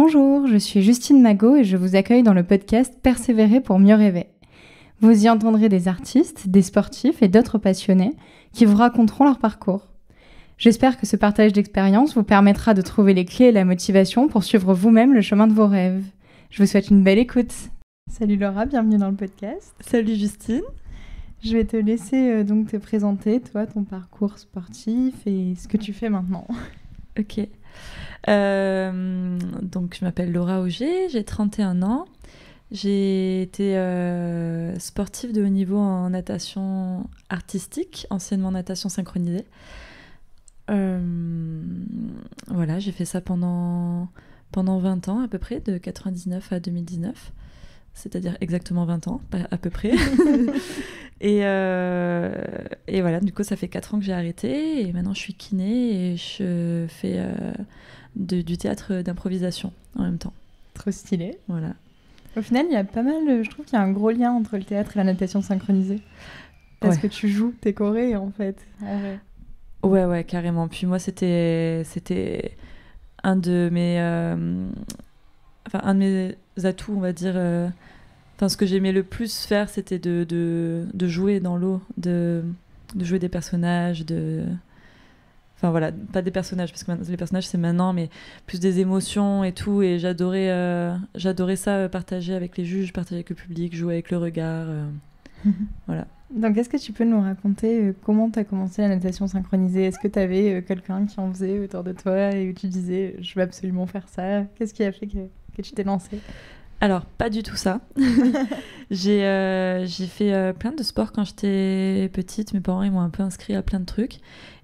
Bonjour, je suis Justine Magot et je vous accueille dans le podcast Persévérer pour mieux rêver. Vous y entendrez des artistes, des sportifs et d'autres passionnés qui vous raconteront leur parcours. J'espère que ce partage d'expérience vous permettra de trouver les clés et la motivation pour suivre vous-même le chemin de vos rêves. Je vous souhaite une belle écoute. Salut Laura, bienvenue dans le podcast. Salut Justine. Je vais te laisser donc te présenter, toi, ton parcours sportif et ce que tu fais maintenant. Ok. Donc je m'appelle Laura Auger, j'ai 31 ans. J'ai été sportive de haut niveau en natation artistique, anciennement natation synchronisée. Voilà, j'ai fait ça pendant 20 ans à peu près, de 99 à 2019. C'est-à-dire exactement 20 ans, pas à peu près. et voilà, du coup, ça fait 4 ans que j'ai arrêté. Et maintenant, je suis kiné et je fais du théâtre d'improvisation en même temps. Trop stylé. Voilà. Au final, il y a pas mal, je trouve qu'il y a un gros lien entre le théâtre et la natation synchronisée. Parce que tu joues tes chorés, en fait. Ouais, carrément. Puis moi, c'était un de mes atouts, on va dire. Ce que j'aimais le plus faire, c'était de jouer dans l'eau, de jouer des personnages, Enfin voilà, pas des personnages, parce que les personnages c'est maintenant, mais plus des émotions et tout. Et j'adorais ça, partager avec les juges, partager avec le public, jouer avec le regard. Voilà. Donc est-ce que tu peux nous raconter comment tu as commencé la natation synchronisée ? Est-ce que tu avais quelqu'un qui en faisait autour de toi et où tu disais je veux absolument faire ça ? Qu'est-ce qui a fait que tu t'es lancée ? Alors, pas du tout ça. J'ai fait plein de sports quand j'étais petite. Mes parents ils m'ont un peu inscrit à plein de trucs.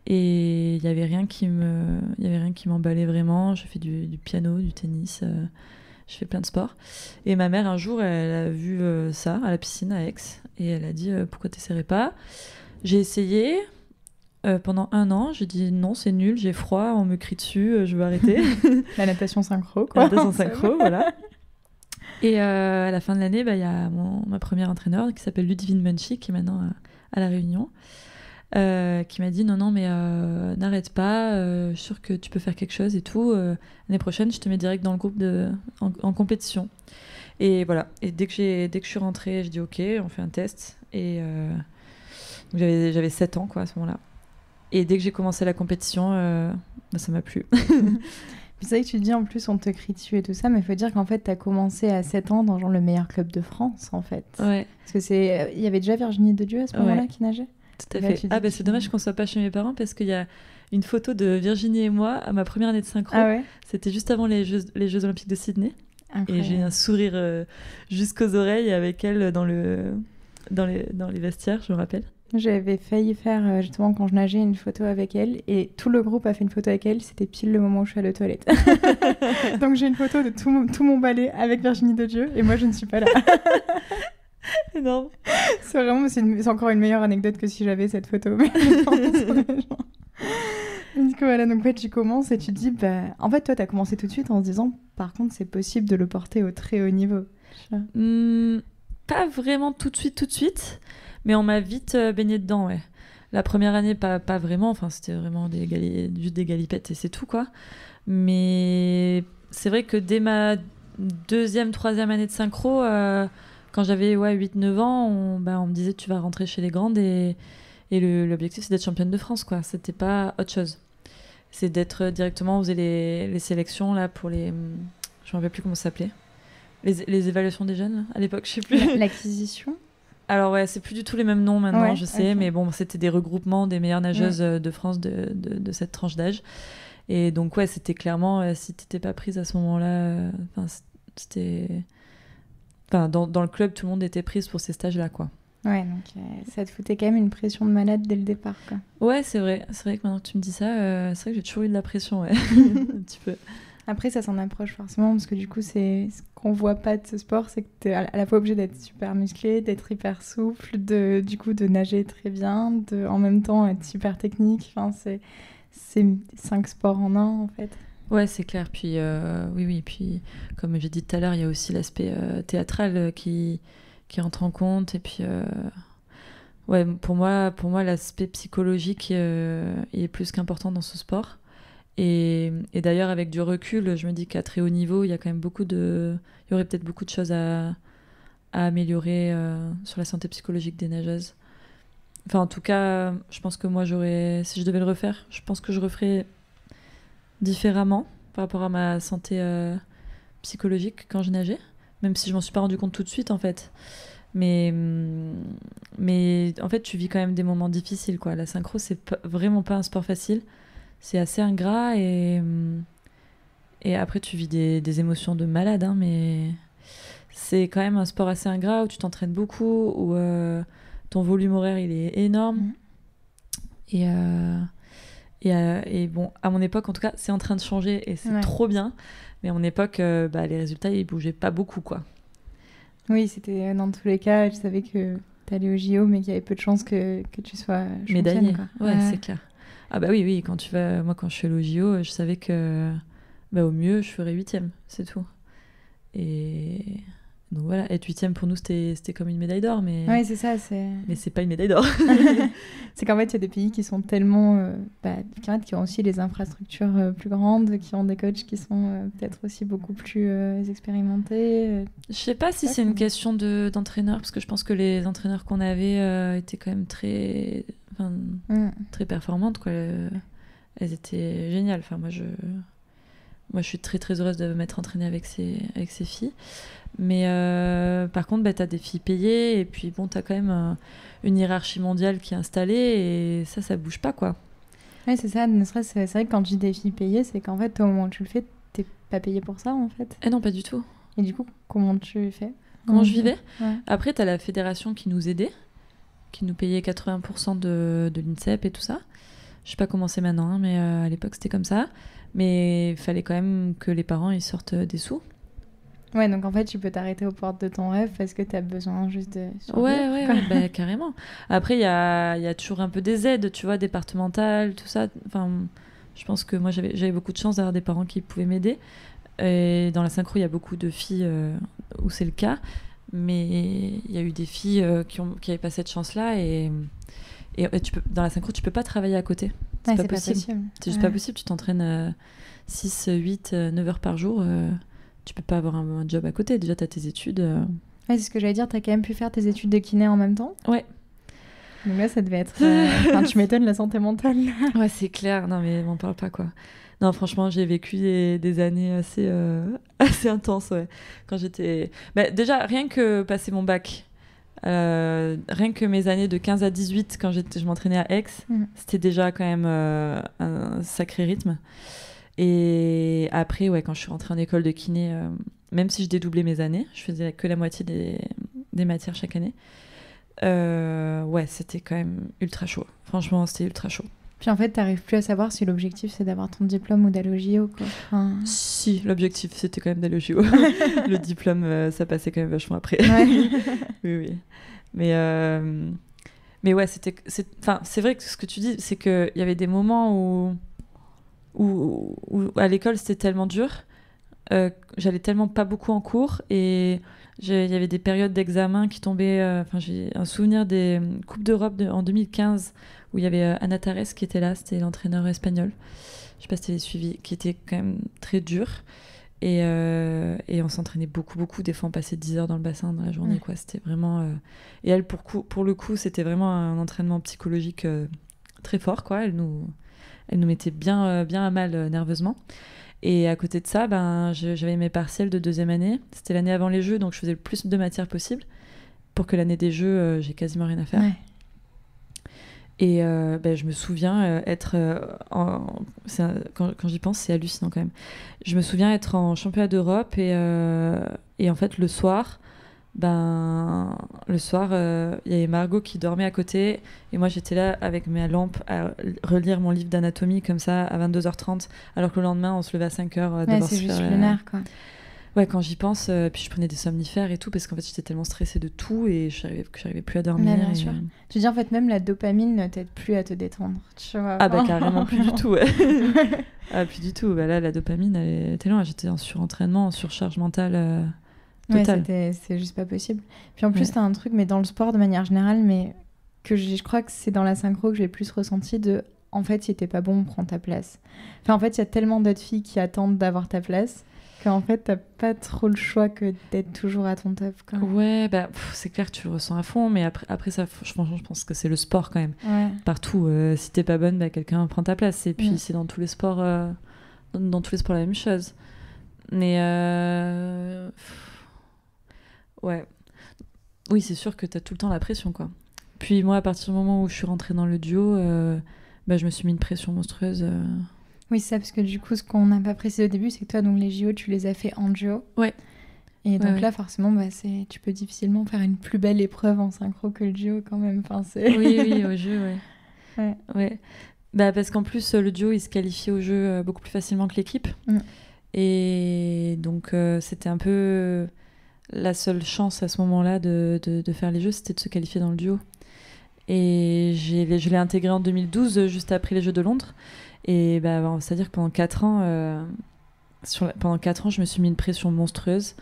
Et il n'y avait rien qui m'emballait vraiment. J'ai fait du piano, du tennis. Je fais plein de sports. Et ma mère, un jour, elle a vu ça à la piscine à Aix. Et elle a dit pourquoi t'essaierais pas ? J'ai essayé pendant 1 an. J'ai dit non, c'est nul, j'ai froid, on me crie dessus, je veux arrêter. La natation synchro, quoi. La natation synchro, voilà. Et à la fin de l'année, y a ma première entraîneur qui s'appelle Ludivine Munchi, qui est maintenant à La Réunion, qui m'a dit non, mais n'arrête pas, je suis sûre que tu peux faire quelque chose et tout. L'année prochaine, je te mets direct dans le groupe en compétition. Et voilà. Et dès que je suis rentrée, je dis ok, on fait un test. Et donc j'avais 7 ans quoi, à ce moment-là. Et dès que j'ai commencé la compétition, ça m'a plu. C'est vrai que tu dis en plus on te crie dessus et tout ça, mais il faut dire qu'en fait tu as commencé à 7 ans dans le meilleur club de France en fait. Ouais. Parce que il y avait déjà Virginie Dedieu à ce moment-là qui nageait. Tout à fait. C'est dommage qu'on soit pas chez mes parents parce qu'il y a une photo de Virginie et moi à ma première année de synchro. Ah ouais. C'était juste avant les Jeux Olympiques de Sydney. Incroyable. Et j'ai un sourire jusqu'aux oreilles avec elle dans les vestiaires, je me rappelle. J'avais failli faire, justement, quand je nageais, une photo avec elle. Et tout le groupe a fait une photo avec elle. C'était pile le moment où je suis allée aux toilettes. Donc j'ai une photo de tout mon ballet avec Virginie Dedieu. Et moi, je ne suis pas là. Énorme. C'est encore une meilleure anecdote que si j'avais cette photo. Mais du coup, voilà. Donc, tu commences et tu te dis... en fait, toi, tu as commencé tout de suite en se disant, par contre, c'est possible de le porter au très haut niveau. Pas vraiment tout de suite. Mais on m'a vite baigné dedans, ouais. La première année, pas vraiment. Enfin, c'était vraiment juste des galipettes et c'est tout, quoi. Mais c'est vrai que dès ma 2e, 3e année de synchro, quand j'avais 8-9 ans, on me disait tu vas rentrer chez les grandes et l'objectif, c'est d'être championne de France, quoi. C'était pas autre chose. C'est d'être directement... On faisait les sélections, là, pour les... Je me rappelle plus comment ça s'appelait. Les évaluations des jeunes, là, à l'époque, je sais plus. L'acquisition ? Alors ouais, c'est plus du tout les mêmes noms maintenant, je sais, okay. Mais bon, c'était des regroupements des meilleures nageuses de France de cette tranche d'âge. Et donc ouais, c'était clairement, si t'étais pas prise à ce moment-là, c'était... dans le club, tout le monde était prise pour ces stages-là, quoi. Ouais, donc ça te foutait quand même une pression de malade dès le départ, quoi. Ouais, c'est vrai que maintenant que tu me dis ça, c'est vrai que j'ai toujours eu de la pression, ouais. Un petit peu. Après, ça s'en approche forcément, parce que du coup, c'est ce qu'on voit pas de ce sport, c'est que t'es à la fois obligé d'être super musclé, d'être hyper souple, du coup, de nager très bien, en même temps être super technique. Enfin, c'est 5 sports en un, en fait. Ouais, c'est clair. Puis, oui. Puis, comme j'ai dit tout à l'heure, il y a aussi l'aspect théâtral qui entre en compte. Et puis, ouais, pour moi l'aspect psychologique est plus qu'important dans ce sport. Et d'ailleurs, avec du recul, je me dis qu'à très haut niveau, il y a quand même il y aurait peut-être beaucoup de choses à améliorer sur la santé psychologique des nageuses. Enfin, en tout cas, je pense que moi, si je devais le refaire, je pense que je referais différemment par rapport à ma santé psychologique quand je nageais, même si je m'en suis pas rendu compte tout de suite, en fait. Mais en fait, tu vis quand même des moments difficiles, quoi. La synchro, c'est vraiment pas un sport facile. C'est assez ingrat et après, tu vis des émotions de malade, hein, mais c'est quand même un sport assez ingrat où tu t'entraînes beaucoup, où ton volume horaire, il est énorme. Et bon, à mon époque, en tout cas, c'est en train de changer et c'est trop bien. Mais à mon époque, les résultats, ils bougeaient pas beaucoup, quoi. Oui, c'était dans tous les cas, je savais que t'allais au JO, mais qu'il y avait peu de chances que tu sois médaillée. Quoi. Ouais, c'est clair. Ah bah oui, quand moi, quand je suis allée au JO, je savais que au mieux, je ferais 8e, c'est tout. Et donc voilà, être 8e pour nous, c'était comme une médaille d'or, mais... Oui, c'est ça, mais c'est pas une médaille d'or. C'est qu'en fait, il y a des pays qui sont tellement... qui ont aussi les infrastructures plus grandes, qui ont des coachs qui sont peut-être aussi beaucoup plus expérimentés. Je sais pas si c'est une question d'entraîneur, parce que je pense que les entraîneurs qu'on avait étaient quand même très performantes, quoi. Elles étaient géniales. Enfin, moi, je suis très très heureuse de m'être entraînée avec ces filles. Mais par contre, t'as des filles payées et puis bon, t'as quand même une hiérarchie mondiale qui est installée et ça bouge pas, quoi. Oui, c'est ça. C'est vrai que quand je dis des filles payées, c'est qu'en fait, au moment où tu le fais, t'es pas payée pour ça, en fait. Eh non, pas du tout. Et du coup, comment tu fais? Comment je vivais? Après, t'as la fédération qui nous aidait, qui nous payait 80% de l'INSEP et tout ça. Je sais pas comment c'est maintenant, hein, mais à l'époque, c'était comme ça. Mais il fallait quand même que les parents ils sortent des sous. Ouais, donc en fait, tu peux t'arrêter aux portes de ton rêve parce que tu as besoin juste de survivre. Ouais, carrément. Après, il y a toujours un peu des aides, tu vois, départementales, tout ça. Enfin, je pense que moi, j'avais beaucoup de chance d'avoir des parents qui pouvaient m'aider. Et dans la synchro, il y a beaucoup de filles où c'est le cas. Mais il y a eu des filles qui n'avaient pas cette chance-là. Et dans la synchro, tu peux pas travailler à côté. C'est pas possible. C'est juste pas possible. Tu t'entraînes 6, 8, 9 heures par jour. Tu peux pas avoir un job à côté. Déjà, tu as tes études. Ouais, c'est ce que j'allais dire. Tu as quand même pu faire tes études de kiné en même temps. Ouais. Donc là, ça devait être... tu m'étonnes, la santé mentale. Ouais, c'est clair. Non, mais m'en parle pas, quoi. Non, franchement, j'ai vécu des années assez intenses, ouais. Quand j'étais... déjà, rien que passer mon bac, rien que mes années de 15 à 18, quand je m'entraînais à Aix, c'était déjà quand même un sacré rythme. Et après, quand je suis rentrée en école de kiné, même si je dédoublais mes années, je faisais que la moitié des matières chaque année, c'était quand même ultra chaud. Franchement, c'était ultra chaud. Puis en fait, t'arrives plus à savoir si l'objectif, c'est d'avoir ton diplôme ou d'aller au JO, quoi. Enfin... Si, l'objectif, c'était quand même d'aller au JO. Le diplôme, ça passait quand même vachement après. Ouais. Oui. Mais ouais, c'est vrai que ce que tu dis, c'est qu'il y avait des moments où à l'école c'était tellement dur, j'allais tellement pas beaucoup en cours et il y avait des périodes d'examen qui tombaient. J'ai un souvenir des Coupes d'Europe en 2015 où il y avait Ana Tarrés qui était là, c'était l'entraîneur espagnol. Je sais pas si tu l'avais suivi, qui était quand même très dur et on s'entraînait beaucoup. Des fois on passait 10 heures dans le bassin dans la journée, quoi. C'était vraiment. Et elle pour le coup c'était vraiment un entraînement psychologique très fort, quoi. Elle nous mettait bien à mal nerveusement. Et à côté de ça, j'avais mes partiels de 2e année. C'était l'année avant les Jeux, donc je faisais le plus de matières possible pour que l'année des Jeux, j'ai quasiment rien à faire. Ouais. Et je me souviens être... quand j'y pense, c'est hallucinant quand même. Je me souviens être en championnat d'Europe et en fait, le soir, il y avait Margot qui dormait à côté et moi j'étais là avec ma lampe à relire mon livre d'anatomie comme ça à 22h30 alors que le lendemain on se levait à 5h. C'est juste lunaire, quoi. Ouais, quand j'y pense, puis je prenais des somnifères et tout parce qu'en fait j'étais tellement stressée de tout et j'arrivais plus à dormir. Bien sûr. Tu dis en fait même la dopamine ne t'aide plus à te détendre, tu vois. Carrément plus du tout, ouais. Plus du tout. Là la dopamine elle était loin, j'étais en surentraînement, en surcharge mentale. Total. Ouais, c'est juste pas possible. Puis en plus, t'as un truc, mais dans le sport de manière générale, mais que je crois que c'est dans la synchro que j'ai plus ressenti de en fait, si t'es pas bon, prends ta place. Enfin, en fait, il y a tellement d'autres filles qui attendent d'avoir ta place qu'en fait, t'as pas trop le choix que d'être toujours à ton top, quoi. Ouais, c'est clair que tu le ressens à fond, mais après ça, franchement, je pense que c'est le sport quand même. Ouais. Partout, si t'es pas bonne, quelqu'un prend ta place. Et puis c'est dans tous les sports, dans tous les sports la même chose. Mais ouais, oui, c'est sûr que t'as tout le temps la pression, quoi. Puis moi, à partir du moment où je suis rentrée dans le duo, je me suis mis une pression monstrueuse. Oui, c'est ça, parce que du coup, ce qu'on n'a pas précisé au début, c'est que toi, donc les JO, tu les as fait en duo. Ouais. Et donc là, forcément, tu peux difficilement faire une plus belle épreuve en synchro que le duo quand même. Enfin, oui, au jeu, ouais. Parce qu'en plus, le duo, il se qualifie au jeu beaucoup plus facilement que l'équipe. Et donc, c'était un peu la seule chance à ce moment-là de faire les jeux, c'était de se qualifier dans le duo. Et je l'ai intégré en 2012, juste après les Jeux de Londres. Et c'est-à-dire que pendant 4 ans, je me suis mis une pression monstrueuse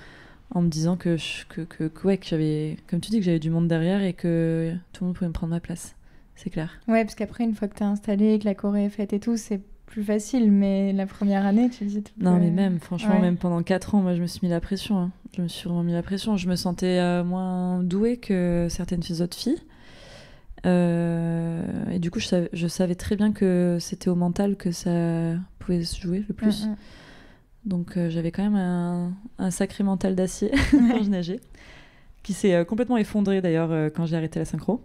en me disant que j'avais, comme tu dis, que j'avais du monde derrière et que tout le monde pouvait me prendre ma place. C'est clair. Ouais, parce qu'après, une fois que t'es installé, que la choré est faite et tout, c'est plus facile. Mais la première année, tu dis tout. Non, mais même, franchement, même pendant 4 ans, moi, je me suis mis la pression. Hein. Je me suis vraiment mis la pression. Je me sentais moins douée que certaines autres filles. Et du coup, je savais très bien que c'était au mental que ça pouvait se jouer le plus. Donc, j'avais quand même un sacré mental d'acier quand je nageais, qui s'est complètement effondré d'ailleurs quand j'ai arrêté la synchro.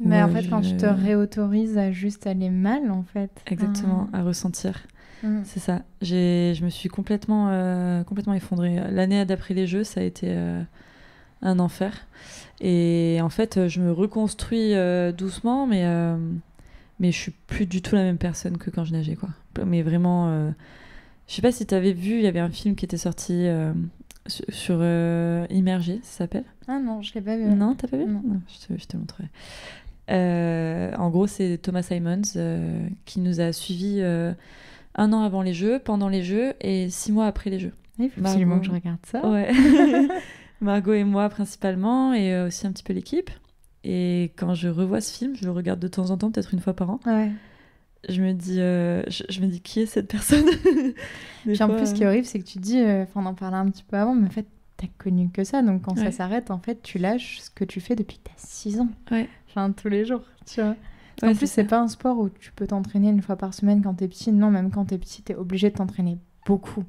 Mais en fait, quand tu te réautorises à juste aller mal, en fait. Exactement, à ressentir. C'est ça. Je me suis complètement effondrée. L'année d'après les Jeux, ça a été un enfer. Et en fait, je me reconstruis doucement, mais je suis plus du tout la même personne que quand je nageais, quoi. Mais vraiment, je sais pas si t'avais vu, il y avait un film qui était sorti sur Immergé, ça s'appelle. Ah non, je l'ai pas vu. Non, t'as pas vu? Non. Je te montrerai. En gros, c'est Thomas Simons qui nous a suivis 1 an avant les Jeux, pendant les Jeux et 6 mois après les Jeux. Il faut absolument que je regarde ça. Ouais. Margot et moi principalement, et aussi un petit peu l'équipe. Et quand je revois ce film, je le regarde de temps en temps, peut-être une fois par an. Ouais. Je me dis qui est cette personne. Puis en plus, ce qui est horrible, c'est que tu dis, on en parlait un petit peu avant, mais en fait, t'as connu que ça. Donc quand ça s'arrête, en fait, tu lâches ce que tu fais depuis que t'as 6 ans. Ouais. Enfin, tous les jours, tu vois. En plus, c'est pas un sport où tu peux t'entraîner une fois par semaine quand t'es petit. Non, même quand t'es petit, t'es obligé de t'entraîner beaucoup.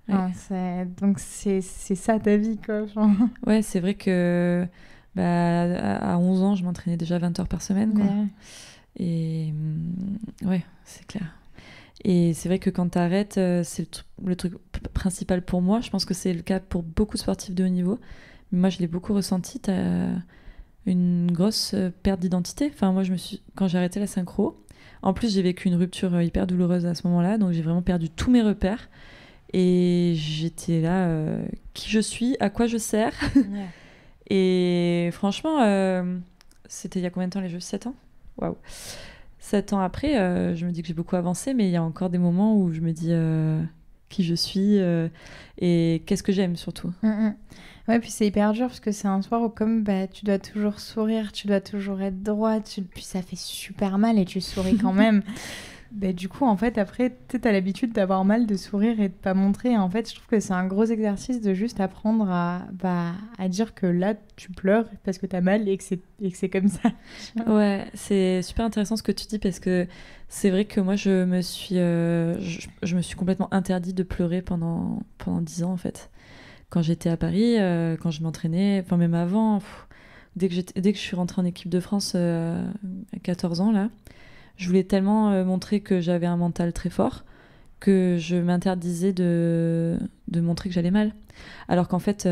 Ouais. Donc c'est ça ta vie, quoi. Genre. Ouais, c'est vrai que à 11 ans, je m'entraînais déjà 20 heures par semaine, quoi. Ouais. Et ouais, c'est clair. Et c'est vrai que quand t'arrêtes, c'est le truc principal pour moi. Je pense que c'est le cas pour beaucoup de sportifs de haut niveau. Mais moi, je l'ai beaucoup ressenti. T'as une grosse perte d'identité. Enfin, moi, quand j'ai arrêté la synchro, en plus, j'ai vécu une rupture hyper douloureuse à ce moment-là. Donc, j'ai vraiment perdu tous mes repères. Et j'étais là, qui je suis, à quoi je sers. Ouais. Et franchement, c'était il y a combien de temps les Jeux? 7 ans? Waouh. 7 ans après, je me dis que j'ai beaucoup avancé, mais il y a encore des moments où je me dis qui je suis et qu'est-ce que j'aime surtout. Ouais, puis c'est hyper dur parce que c'est un sport où comme tu dois toujours sourire, tu dois toujours être droit, puis ça fait super mal et tu souris quand même. Du coup, en fait, après, t'as l'habitude d'avoir mal, de sourire et de pas montrer. Et en fait, je trouve que c'est un gros exercice de juste apprendre à dire que là, tu pleures parce que t'as mal et que c'est comme ça. Ouais, c'est super intéressant ce que tu dis parce que c'est vrai que moi, je me suis complètement interdit de pleurer pendant 10 ans, en fait. Quand j'étais à Paris, quand je m'entraînais, enfin même avant, dès que je suis rentrée en équipe de France à 14 ans, là, je voulais tellement montrer que j'avais un mental très fort que je m'interdisais de montrer que j'allais mal. Alors qu'en fait, y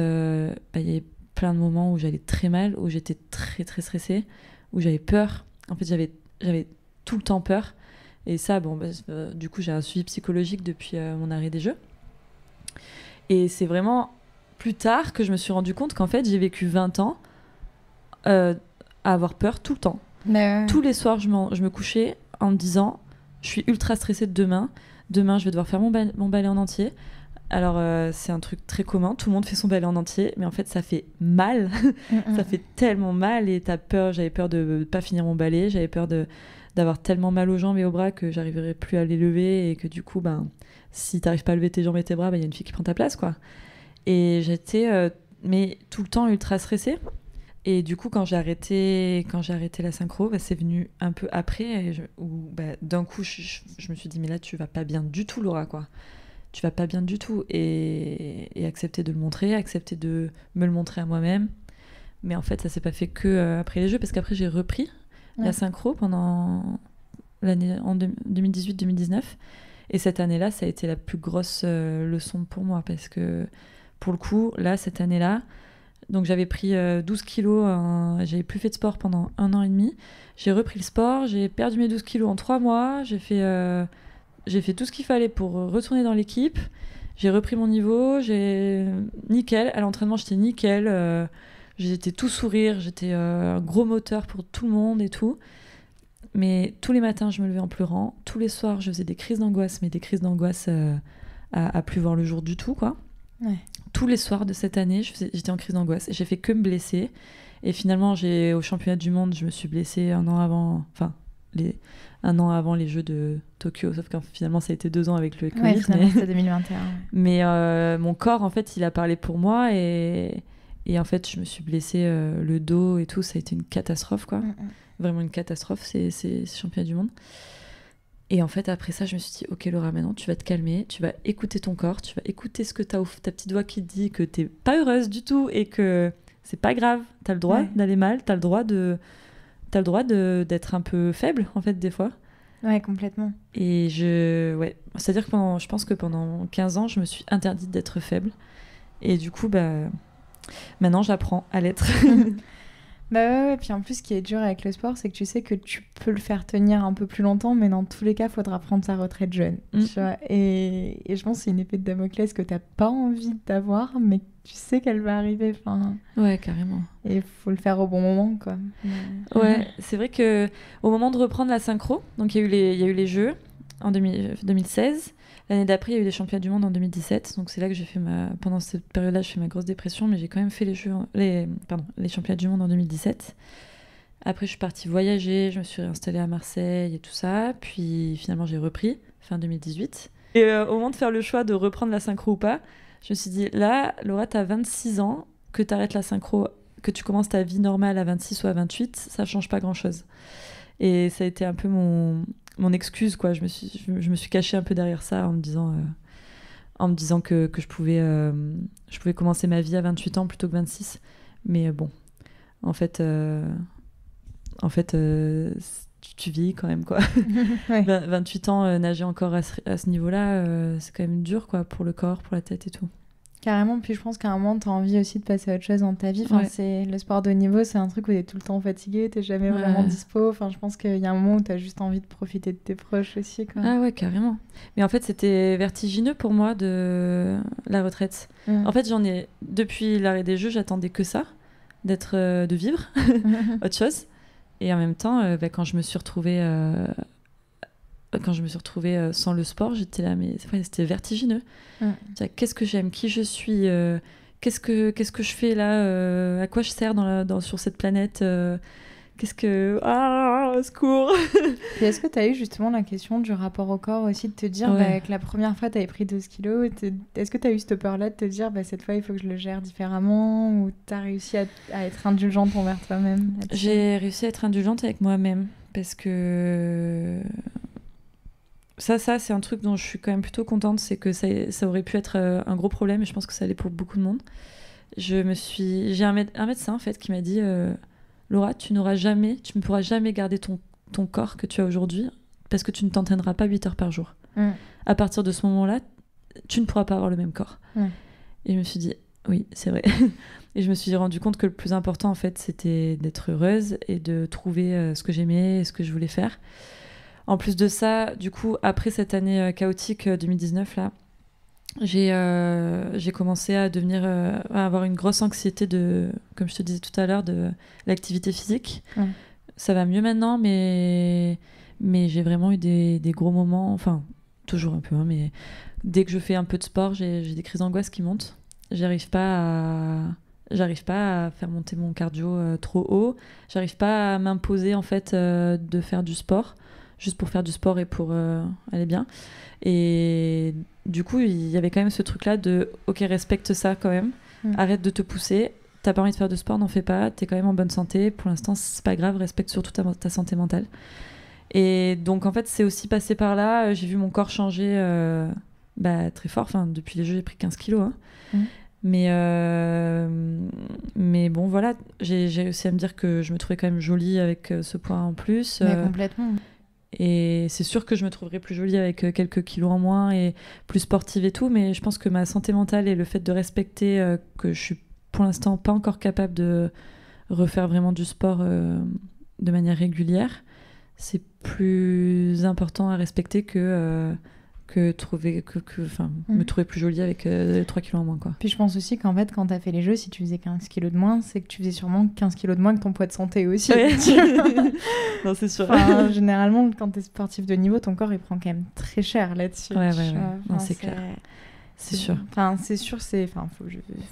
avait plein de moments où j'allais très mal, où j'étais très très stressée, où j'avais peur. En fait, j'avais tout le temps peur. Et ça, du coup, j'ai un suivi psychologique depuis mon arrêt des Jeux. Et c'est vraiment plus tard que je me suis rendu compte qu'en fait, j'ai vécu 20 ans à avoir peur tout le temps. Tous les soirs, je me couchais en me disant je suis ultra stressée de demain, je vais devoir faire mon ballet en entier. Alors c'est un truc très commun, tout le monde fait son ballet en entier, mais en fait ça fait mal. Ça fait tellement mal et t'as peur. J'avais peur de pas finir mon ballet, j'avais peur d'avoir tellement mal aux jambes et aux bras que j'arriverais plus à les lever et que du coup, si t'arrives pas à lever tes jambes et tes bras, y a une fille qui prend ta place, quoi. Et j'étais mais tout le temps ultra stressée. Et du coup, quand j'ai arrêté la synchro, c'est venu un peu après, où d'un coup, je me suis dit, mais là, tu vas pas bien du tout, Laura, quoi. Tu vas pas bien du tout. Et accepter de le montrer, accepter de me le montrer à moi-même. Mais en fait, ça s'est pas fait que après les Jeux, parce qu'après, j'ai repris la synchro pendant l'année en 2018-2019. Et cette année-là, ça a été la plus grosse leçon pour moi, parce que pour le coup, là, cette année-là, donc j'avais pris 12 kilos, j'avais plus fait de sport pendant 1 an et demi. J'ai repris le sport, j'ai perdu mes 12 kilos en 3 mois, j'ai fait tout ce qu'il fallait pour retourner dans l'équipe. J'ai repris mon niveau, nickel, à l'entraînement j'étais nickel, j'étais tout sourire, j'étais un gros moteur pour tout le monde et tout. Mais tous les matins je me levais en pleurant, tous les soirs je faisais des crises d'angoisse, mais des crises d'angoisse à plus voir le jour du tout, quoi. Ouais. Tous les soirs de cette année, j'étais en crise d'angoisse et j'ai fait que me blesser. Et finalement, au championnat du monde, je me suis blessée 1 an avant, 1 an avant les Jeux de Tokyo, sauf que finalement, ça a été 2 ans avec le Covid. Ouais, finalement, c'était 2021. Ouais. Mais mon corps, en fait, il a parlé pour moi et en fait, je me suis blessée le dos et tout, ça a été une catastrophe, quoi. Vraiment une catastrophe, ces championnats du monde. Et en fait, après ça, je me suis dit, ok Laura, maintenant tu vas te calmer, tu vas écouter ton corps, tu vas écouter ce que ta petite voix qui te dit que t'es pas heureuse du tout et que c'est pas grave, t'as le droit d'aller mal, t'as le droit d'être un peu faible, en fait, des fois. Ouais, complètement. Et c'est-à-dire que je pense que pendant 15 ans, je me suis interdite d'être faible. Et du coup, maintenant, j'apprends à l'être. Ouais, puis en plus, ce qui est dur avec le sport, c'est que tu sais que tu peux le faire tenir un peu plus longtemps, mais dans tous les cas, il faudra prendre sa retraite jeune. Tu vois, et je pense que c'est une épée de Damoclès que tu n'as pas envie d'avoir, mais tu sais qu'elle va arriver. Ouais, carrément. Et il faut le faire au bon moment, quoi. Ouais, c'est vrai qu'au moment de reprendre la synchro, donc il y a eu les Jeux en 2016. L'année d'après, il y a eu les championnats du monde en 2017. Donc c'est là que j'ai fait pendant cette période-là, je fais ma grosse dépression, mais j'ai quand même fait les championnats du monde en 2017. Après, je suis partie voyager, je me suis réinstallée à Marseille et tout ça. Puis finalement, j'ai repris fin 2018. Et au moment de faire le choix de reprendre la synchro ou pas, je me suis dit, là, Laura, t'as 26 ans, que t'arrêtes la synchro, que tu commences ta vie normale à 26 ou à 28, ça change pas grand-chose. Et ça a été un peu mon excuse, quoi. Je me suis cachée un peu derrière ça en me disant que je pouvais commencer ma vie à 28 ans plutôt que 26. Mais bon, en fait, tu vis quand même, quoi. Ouais. 28 ans, nager encore à ce niveau-là, c'est quand même dur, quoi, pour le corps, pour la tête et tout. Carrément, puis je pense qu'à un moment, t'as envie aussi de passer à autre chose dans ta vie. C'est le sport de haut niveau, c'est un truc où t'es tout le temps fatigué, t'es jamais vraiment dispo. Je pense qu'il y a un moment où t'as juste envie de profiter de tes proches aussi, quoi. Ah ouais, carrément. Mais en fait, c'était vertigineux pour moi de la retraite. En fait, depuis l'arrêt des Jeux, j'attendais que ça, de vivre autre chose. Et en même temps, quand je me suis retrouvée sans le sport, j'étais là, mais c'était vertigineux. Qu'est-ce que j'aime, qui je suis, qu'est-ce que je fais là, à quoi je sers sur cette planète, secours. Et est-ce que tu as eu justement la question du rapport au corps aussi, de te dire que la première fois tu avais pris 12 kilos, est-ce que tu as eu cette peur-là de te dire cette fois il faut que je le gère différemment, ou tu as réussi à être indulgente envers toi-même là-dessus? J'ai réussi à être indulgente avec moi-même, parce que ça c'est un truc dont je suis quand même plutôt contente, c'est que ça aurait pu être un gros problème, et je pense que ça allait pour beaucoup de monde. J'ai un médecin en fait qui m'a dit Laura, tu ne pourras jamais garder ton corps que tu as aujourd'hui, parce que tu ne t'entraîneras pas 8 heures par jour. À partir de ce moment-là, tu ne pourras pas avoir le même corps. Et je me suis dit oui, c'est vrai. Et je me suis rendu compte que le plus important en fait, c'était d'être heureuse et de trouver ce que j'aimais et ce que je voulais faire. En plus de ça, du coup, après cette année chaotique 2019 là, j'ai commencé à avoir une grosse anxiété comme je te disais tout à l'heure, de l'activité physique. Ça va mieux maintenant, mais j'ai vraiment eu des gros moments, enfin toujours un peu, mais dès que je fais un peu de sport, j'ai des crises d'angoisse qui montent. J'arrive pas J'arrive pas à faire monter mon cardio trop haut. J'arrive pas à m'imposer en fait de faire du sport, juste pour faire du sport et pour aller bien. Et du coup, il y avait quand même ce truc-là de ok, respecte ça quand même. Arrête de te pousser. T'as pas envie de faire de sport, n'en fais pas. T'es quand même en bonne santé. Pour l'instant, c'est pas grave. Respecte surtout ta santé mentale. Et donc en fait, c'est aussi passé par là. J'ai vu mon corps changer très fort. Enfin, depuis les Jeux, j'ai pris 15 kilos. Hein. Mais bon, voilà, j'ai réussi à me dire que je me trouvais quand même jolie avec ce poids en plus. Mais complètement. Et c'est sûr que je me trouverais plus jolie avec quelques kilos en moins et plus sportive et tout. Mais je pense que ma santé mentale et le fait de respecter que je suis pour l'instant pas encore capable de refaire vraiment du sport de manière régulière, c'est plus important à respecter que me trouver plus jolie avec 3 kilos en moins, quoi. Puis je pense aussi qu'en fait, quand t'as fait les Jeux, si tu faisais 15 kilos de moins, c'est que tu faisais sûrement 15 kilos de moins que ton poids de santé aussi. Ouais. Non, c'est sûr. Enfin, généralement, quand t'es sportif de niveau, ton corps, il prend quand même très cher là-dessus. Ouais. Non, c'est clair. C'est sûr. Enfin, c'est sûr,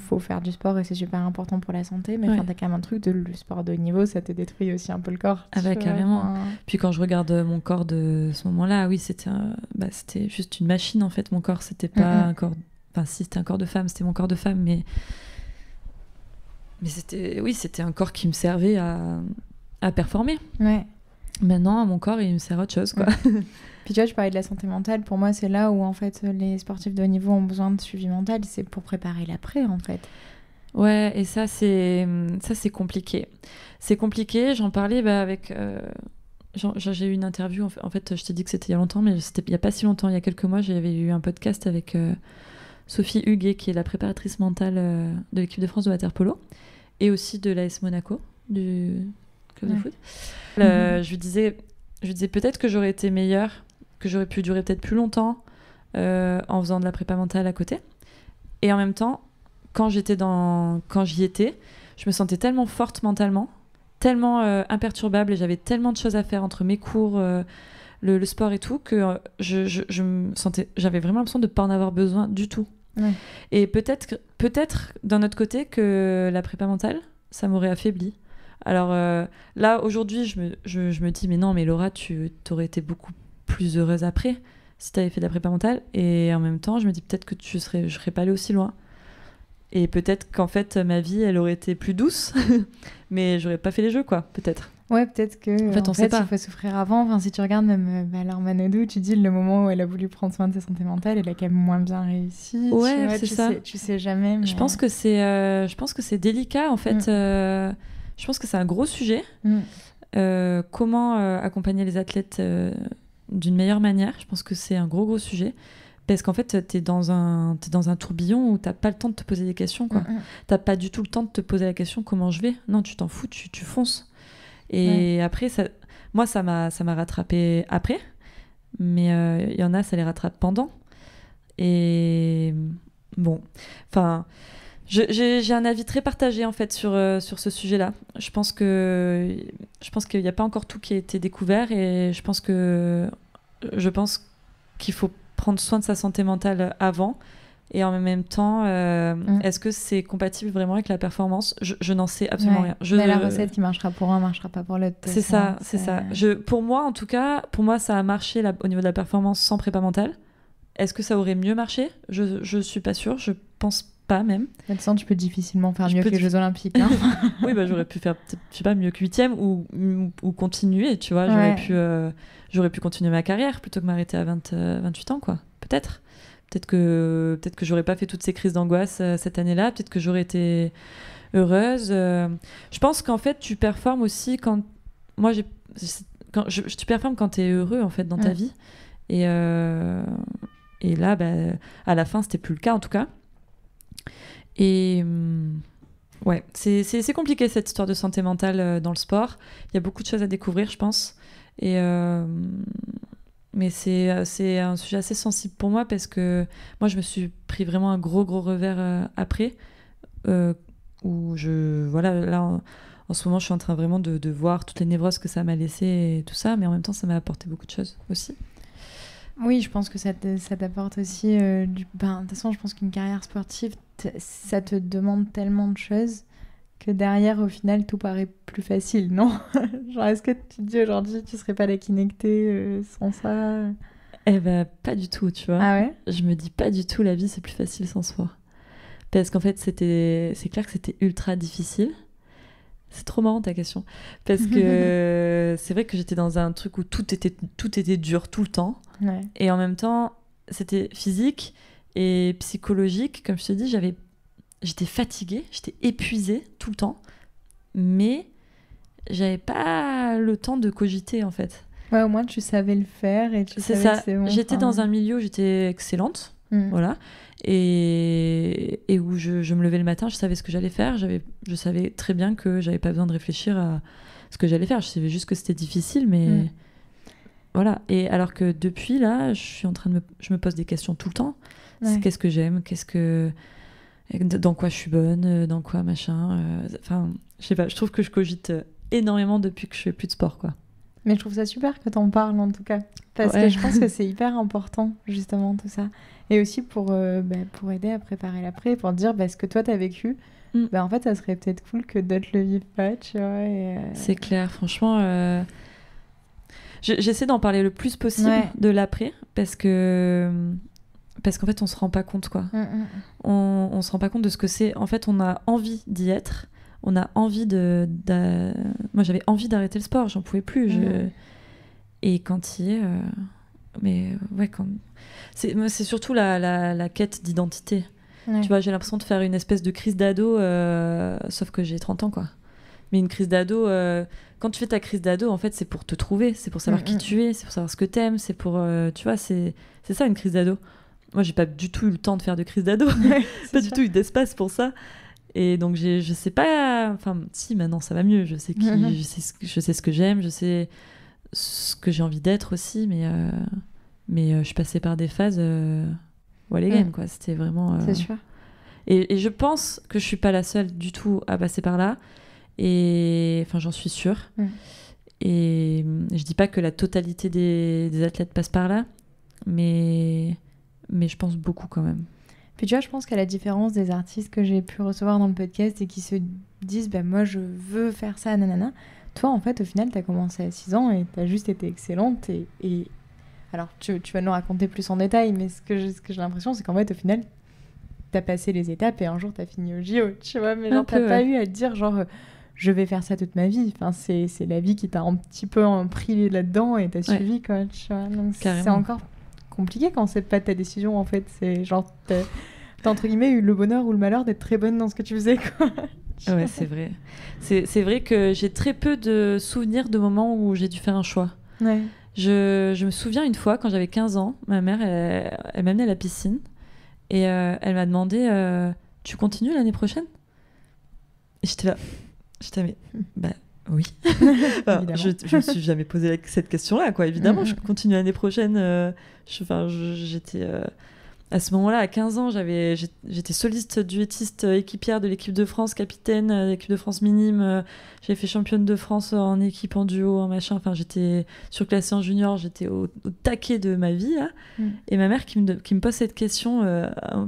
faut faire du sport et c'est super important pour la santé, mais t'as quand même un truc le sport de haut niveau, ça te détruit aussi un peu le corps. Ah bah carrément. Puis quand je regarde mon corps de ce moment-là, oui, c'était juste une machine en fait, mon corps, c'était pas un corps... Enfin si, c'était un corps de femme, c'était mon corps de femme, mais c'était un corps qui me servait à performer. Ouais. Maintenant, mon corps, il me sert à autre chose, quoi. Puis tu vois, je parlais de la santé mentale. Pour moi, c'est là où, en fait, les sportifs de haut niveau ont besoin de suivi mental. C'est pour préparer l'après, en fait. Ouais, et ça, c'est compliqué. C'est compliqué. J'en parlais avec... j'ai eu une interview. En fait, je t'ai dit que c'était il y a longtemps, mais c'était il n'y a pas si longtemps. Il y a quelques mois, j'avais eu un podcast avec Sophie Huguet, qui est la préparatrice mentale de l'équipe de France de water-polo, et aussi de l'AS Monaco, du club de foot. Je lui disais peut-être que j'aurais été meilleure, que j'aurais pu durer peut-être plus longtemps en faisant de la prépa mentale à côté. Et en même temps, quand j'y étais, je me sentais tellement forte mentalement, tellement imperturbable, et j'avais tellement de choses à faire entre mes cours, le sport et tout, que j'avais vraiment l'impression de ne pas en avoir besoin du tout. Ouais. Et peut-être d'un autre côté que la prépa mentale, ça m'aurait affaiblie. Alors là, aujourd'hui, je me dis, mais non, mais Laura, tu aurais été beaucoup plus heureuse après si tu avais fait de la prépa mentale. Et en même temps, je me dis peut-être que je serais pas allée aussi loin. Et peut-être qu'en fait, ma vie, elle aurait été plus douce, mais j'aurais pas fait les Jeux, quoi, peut-être. Ouais, peut-être que en fait, il faut souffrir avant. Enfin, si tu regardes même Laure Manodou, tu dis le moment où elle a voulu prendre soin de sa santé mentale, elle a quand même moins bien réussi. Ouais, c'est ça. Tu sais jamais. Mais... Je pense que c'est délicat, en fait. Je pense que c'est un gros sujet. Comment accompagner les athlètes d'une meilleure manière. Je pense que c'est un gros sujet. Parce qu'en fait, t'es dans un tourbillon où t'as pas le temps de te poser des questions, quoi. T'as pas du tout le temps de te poser la question comment je vais. Non, tu t'en fous, tu fonces. Et après, moi, ça m'a rattrapé après. Mais il y en a, ça les rattrape pendant. Et bon, enfin... J'ai un avis très partagé en fait sur ce sujet-là. Je pense qu'il n'y a pas encore tout qui a été découvert, et je pense qu'il faut prendre soin de sa santé mentale avant, et en même temps, est-ce que c'est compatible vraiment avec la performance ? Je n'en sais absolument rien. Mais la recette qui marchera pour un marchera pas pour l'autre. C'est ça. Pour moi, en tout cas, ça a marché au niveau de la performance sans prépa mentale. Est-ce que ça aurait mieux marché ? Je suis pas sûre. Je pense pas même. De toute façon, tu peux difficilement faire mieux que les Jeux Olympiques. Hein. Oui, j'aurais pu faire, je sais pas, mieux que 8e ou continuer, tu vois. J'aurais pu continuer ma carrière plutôt que m'arrêter à 28 ans, quoi. Peut-être que j'aurais pas fait toutes ces crises d'angoisse cette année-là. Peut-être que j'aurais été heureuse. Je pense qu'en fait, tu performes aussi quand... Moi, tu performes quand t'es heureux, en fait, dans ta vie. Et là, à la fin, c'était plus le cas, en tout cas. Et ouais, c'est compliqué cette histoire de santé mentale dans le sport. Il y a beaucoup de choses à découvrir, je pense. Mais c'est un sujet assez sensible pour moi, parce que moi, je me suis pris vraiment un gros revers après, où là, en ce moment, je suis en train vraiment de voir toutes les névroses que ça m'a laissé et tout ça, mais en même temps, ça m'a apporté beaucoup de choses aussi. Oui, je pense que ça t'apporte aussi de toute façon, je pense qu'une carrière sportive, ça te demande tellement de choses que derrière, au final, tout paraît plus facile, non? Genre, est-ce que tu te dis aujourd'hui, tu serais pas la Kinecté sans ça? Eh ben, pas du tout, tu vois. Ah ouais? Je me dis pas du tout la vie c'est plus facile sans sport. Parce qu'en fait, c'est clair que c'était ultra difficile. C'est trop marrant ta question. Parce que c'est vrai que j'étais dans un truc où tout était dur tout le temps. Ouais. Et en même temps, c'était physique et psychologique. Comme je te dis, j'étais fatiguée, j'étais épuisée tout le temps. Mais j'avais pas le temps de cogiter, en fait. Ouais, au moins tu savais le faire et tu C'est savais ça. que c'est bon. J'étais dans un milieu où j'étais excellente. Mm. Voilà. Et où je me levais le matin, je savais ce que j'allais faire. Je savais très bien que j'avais pas besoin de réfléchir à ce que j'allais faire. Je savais juste que c'était difficile, mais voilà. Et alors que depuis là, je me pose des questions tout le temps. Ouais. Qu'est-ce que j'aime, dans quoi je suis bonne, dans quoi machin. Enfin, je sais pas. Je trouve que je cogite énormément depuis que je fais plus de sport, quoi. Mais je trouve ça super que t'en parles en tout cas. Parce que je pense que c'est hyper important, justement, tout ça. Et aussi pour aider à préparer l'après, pour dire ce que toi t'as vécu, en fait, ça serait peut-être cool que d'autres le vivent pas, tu vois. C'est clair, franchement. J'essaie d'en parler le plus possible de l'après, parce qu'en fait, on se rend pas compte, quoi. On se rend pas compte de ce que c'est. En fait, on a envie d'y être. On a envie Moi, j'avais envie d'arrêter le sport, j'en pouvais plus. Et quand il est... Mais ouais, c'est surtout la quête d'identité. Ouais. Tu vois, j'ai l'impression de faire une espèce de crise d'ado, sauf que j'ai 30 ans, quoi. Mais une crise d'ado... Quand tu fais ta crise d'ado, en fait, c'est pour te trouver, c'est pour savoir qui tu es, c'est pour savoir ce que t'aimes, c'est pour... tu vois, c'est ça, une crise d'ado. Moi, j'ai pas du tout eu le temps de faire de crise d'ado. Pas du tout eu d'espace pour ça. Et donc, je sais pas... Enfin, si, maintenant, ça va mieux. Je sais je sais ce que j'aime, je sais ce que j'ai envie d'être aussi, mais je suis passée par des phases les games, quoi. C'était vraiment... C'est sûr. Et je pense que je suis pas la seule du tout à passer par là. Et... Enfin, j'en suis sûre. Et je dis pas que la totalité des athlètes passe par là, mais je pense beaucoup quand même. Puis tu vois, je pense qu'à la différence des artistes que j'ai pu recevoir dans le podcast et qui se disent moi je veux faire ça, nanana. Toi, en fait, au final, t'as commencé à 6 ans et t'as juste été excellente. Et... Alors, tu vas nous raconter plus en détail, mais ce que j'ai l'impression, c'est qu'en fait, au final, t'as passé les étapes et un jour, t'as fini au JO, tu vois. Mais genre, t'as pas eu à te dire, genre, je vais faire ça toute ma vie. Enfin, c'est la vie qui t'a un petit peu pris là-dedans et t'as suivi, quoi, tu vois. Donc, c'est encore compliqué quand c'est pas ta décision, en fait. C'est genre, t'as entre guillemets eu le bonheur ou le malheur d'être très bonne dans ce que tu faisais, quoi. Ouais, c'est vrai. C'est vrai que j'ai très peu de souvenirs de moments où j'ai dû faire un choix. Ouais. Je me souviens une fois, quand j'avais 15 ans, ma mère, elle m'a amenée à la piscine et elle m'a demandé tu continues l'année prochaine? Et j'étais là, mais oui. Enfin, je me suis jamais posé cette question-là, quoi. Évidemment, je continue l'année prochaine. J'étais... À ce moment-là, à 15 ans, j'étais soliste duettiste équipière de l'équipe de France, capitaine de l'équipe de France minime. J'avais fait championne de France en équipe, en duo, en machin. Enfin, j'étais surclassée en junior, j'étais au taquet de ma vie, là. Et ma mère qui me pose cette question,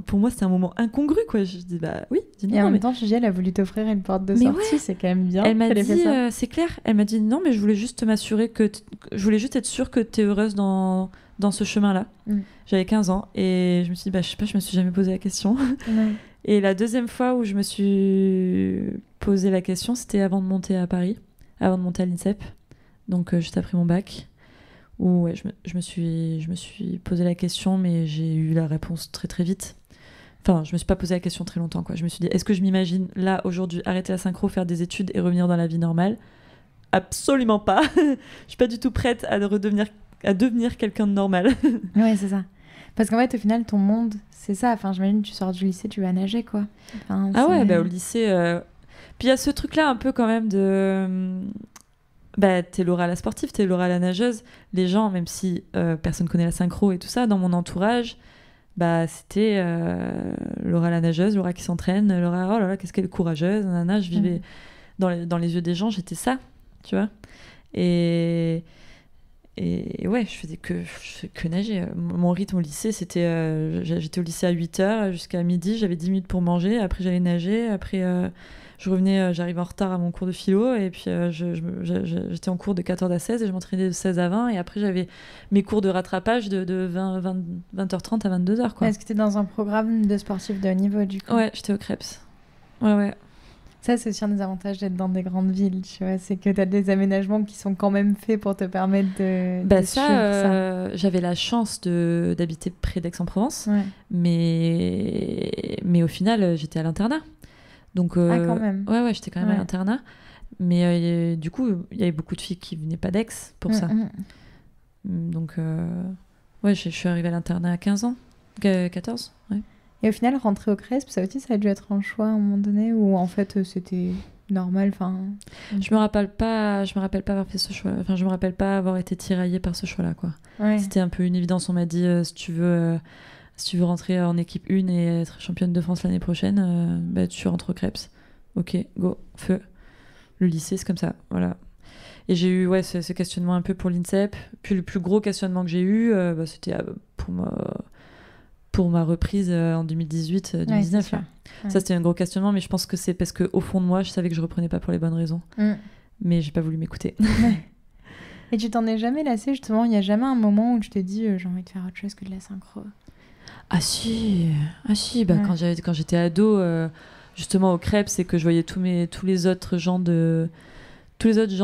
pour moi, c'était un moment incongru, quoi. Je dis, oui, dis-moi. Et en même temps, Gigi, elle a voulu t'offrir une porte de sortie, c'est quand même bien. Elle m'a dit, c'est clair, elle m'a dit, non, mais je voulais juste m'assurer je voulais juste être sûre que tu es heureuse dans ce chemin-là. J'avais 15 ans et je me suis dit, je sais pas, je me suis jamais posé la question. Et la deuxième fois où je me suis posé la question, c'était avant de monter à Paris, avant de monter à l'INSEP, donc juste après mon bac, où je me suis posé la question, mais j'ai eu la réponse très très vite. Enfin, je me suis pas posé la question très longtemps, quoi. Je me suis dit, est-ce que je m'imagine là, aujourd'hui, arrêter la synchro, faire des études et revenir dans la vie normale? Absolument pas. Je suis pas du tout prête à devenir quelqu'un de normal. Ouais, c'est ça. Parce qu'en fait, au final, ton monde, c'est ça. Enfin, j'imagine, tu sors du lycée, tu vas nager, quoi. Enfin, ouais, au lycée... Puis il y a ce truc-là un peu quand même de... t'es Laura la sportive, t'es Laura la nageuse. Les gens, même si personne connaît la synchro et tout ça, dans mon entourage, c'était Laura la nageuse, Laura qui s'entraîne, Laura, oh là là, qu'est-ce qu'elle est courageuse, nanana. Je vivais dans les yeux des gens, j'étais ça, tu vois. Et Et ouais, je faisais que nager. Mon rythme au lycée, c'était... j'étais au lycée à 8h jusqu'à midi, j'avais 10 minutes pour manger, après j'allais nager, après je revenais, j'arrivais en retard à mon cours de philo, et puis j'étais en cours de 14 à 16, et je m'entraînais de 16 à 20, et après j'avais mes cours de rattrapage de 20h30 à 22h, quoi. Est-ce que tu es dans un programme de sportif de haut niveau, du coup? Ouais, j'étais au Krebs. Ouais. Ça, c'est aussi un des avantages d'être dans des grandes villes, tu vois. C'est que tu as des aménagements qui sont quand même faits pour te permettre de suivre ça. J'avais la chance d'habiter près d'Aix-en-Provence, Ouais. mais au final, j'étais à l'internat. Donc, quand même. Ouais, j'étais quand même à l'internat. Mais du coup, il y avait beaucoup de filles qui venaient pas d'Aix pour ça. Donc, ouais, je suis arrivée à l'internat à 15 ans, 14, ouais. Et au final, rentrer au Cresp, ça aussi, ça a dû être un choix à un moment donné, ou en fait, c'était normal, enfin... Je me rappelle pas avoir fait ce choix. Enfin, je me rappelle pas avoir été tiraillée par ce choix-là, quoi. Ouais. C'était un peu une évidence. On m'a dit, si tu veux rentrer en équipe 1 et être championne de France l'année prochaine, bah, tu rentres au Krebs. Ok, go, feu. Le lycée, c'est comme ça, voilà. Et j'ai eu ce questionnement un peu pour l'INSEP. Puis le plus gros questionnement que j'ai eu, c'était pour ma reprise en 2018-2019. Ouais. Ça, c'était un gros questionnement, mais je pense que c'est parce qu'au fond de moi, je savais que je reprenais pas pour les bonnes raisons. Mais j'ai pas voulu m'écouter. Et tu t'en es jamais lassée, justement? Il n'y a jamais un moment où tu t'es dit j'ai envie de faire autre chose que de la synchro? Ah si, quand j'étais ado, justement au Crêpes, c'est que je voyais tous les autres gens de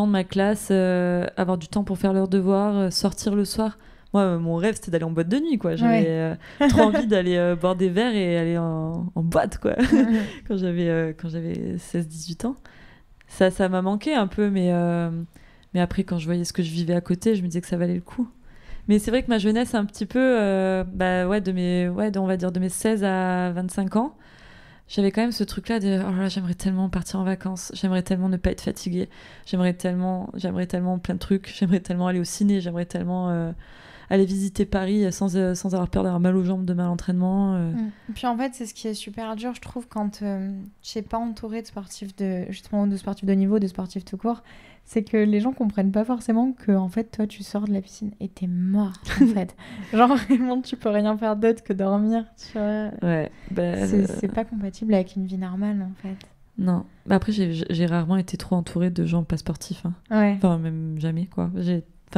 ma classe avoir du temps pour faire leurs devoirs, sortir le soir. Moi, mon rêve, c'était d'aller en boîte de nuit, quoi. J'avais trop envie d'aller boire des verres et aller en boîte, quoi. quand j'avais 16-18 ans. Ça m'a manqué un peu, mais après, quand je voyais ce que je vivais à côté, je me disais que ça valait le coup. Mais c'est vrai que ma jeunesse, un petit peu, on va dire de mes 16 à 25 ans, j'avais quand même ce truc-là de oh là là, j'aimerais tellement partir en vacances, j'aimerais tellement ne pas être fatiguée, j'aimerais tellement plein de trucs, j'aimerais tellement aller au ciné, j'aimerais tellement aller visiter Paris sans avoir peur d'avoir mal aux jambes demain à l'entraînement. Et puis en fait, c'est ce qui est super dur, je trouve, quand tu n'es pas entouré de sportifs de sportifs de niveau, de sportifs tout court, c'est que les gens comprennent pas forcément que en fait, toi, tu sors de la piscine et t'es mort, en fait. Genre, vraiment, tu peux rien faire d'autre que dormir, tu vois. Ouais. C'est pas compatible avec une vie normale, en fait. Non. Après, j'ai rarement été trop entourée de gens pas sportifs. Hein. Ouais. Enfin, même jamais, quoi.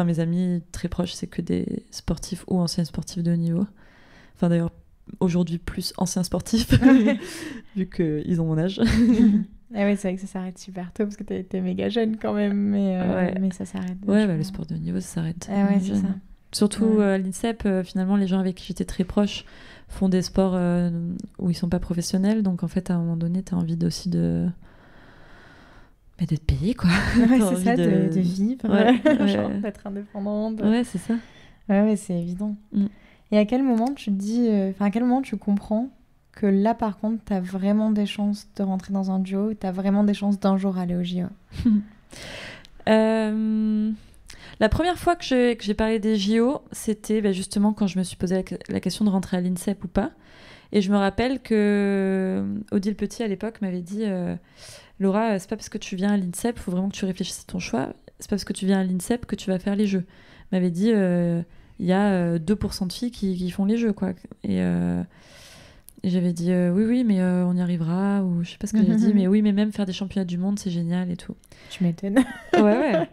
Mes amis très proches, c'est que des sportifs ou anciens sportifs de haut niveau. Enfin, d'ailleurs, aujourd'hui, plus anciens sportifs, vu qu'ils ont mon âge. Ah oui, c'est vrai que ça s'arrête super tôt, parce que t'es méga jeune quand même, mais ça s'arrête. Ouais, le sport de haut niveau, ça s'arrête. Ouais, c'est ça. Surtout à l'INSEP, finalement, les gens avec qui j'étais très proche font des sports où ils sont pas professionnels. Donc, en fait, à un moment donné, t'as envie aussi d'être payée, quoi. Ouais, c'est ça, de vivre, genre d'être indépendante. Ouais, c'est ça. Ouais, c'est évident. Et à quel moment tu te dis, à quel moment tu comprends que là, par contre, t'as vraiment des chances de rentrer dans un duo, t'as vraiment des chances d'un jour aller au JO? La première fois que j'ai parlé des JO, c'était justement quand je me suis posé la question de rentrer à l'INSEP ou pas. Et je me rappelle que Odile Petit, à l'époque, m'avait dit Laura, c'est pas parce que tu viens à l'INSEP, il faut vraiment que tu réfléchisses à ton choix. C'est pas parce que tu viens à l'INSEP que tu vas faire les jeux. Elle m'avait dit il y a 2% de filles qui font les jeux, quoi. Et j'avais dit oui, mais on y arrivera, ou je sais pas ce que j'avais dit, mais oui, mais même faire des championnats du monde, c'est génial et tout. Tu m'étonnes. Ouais.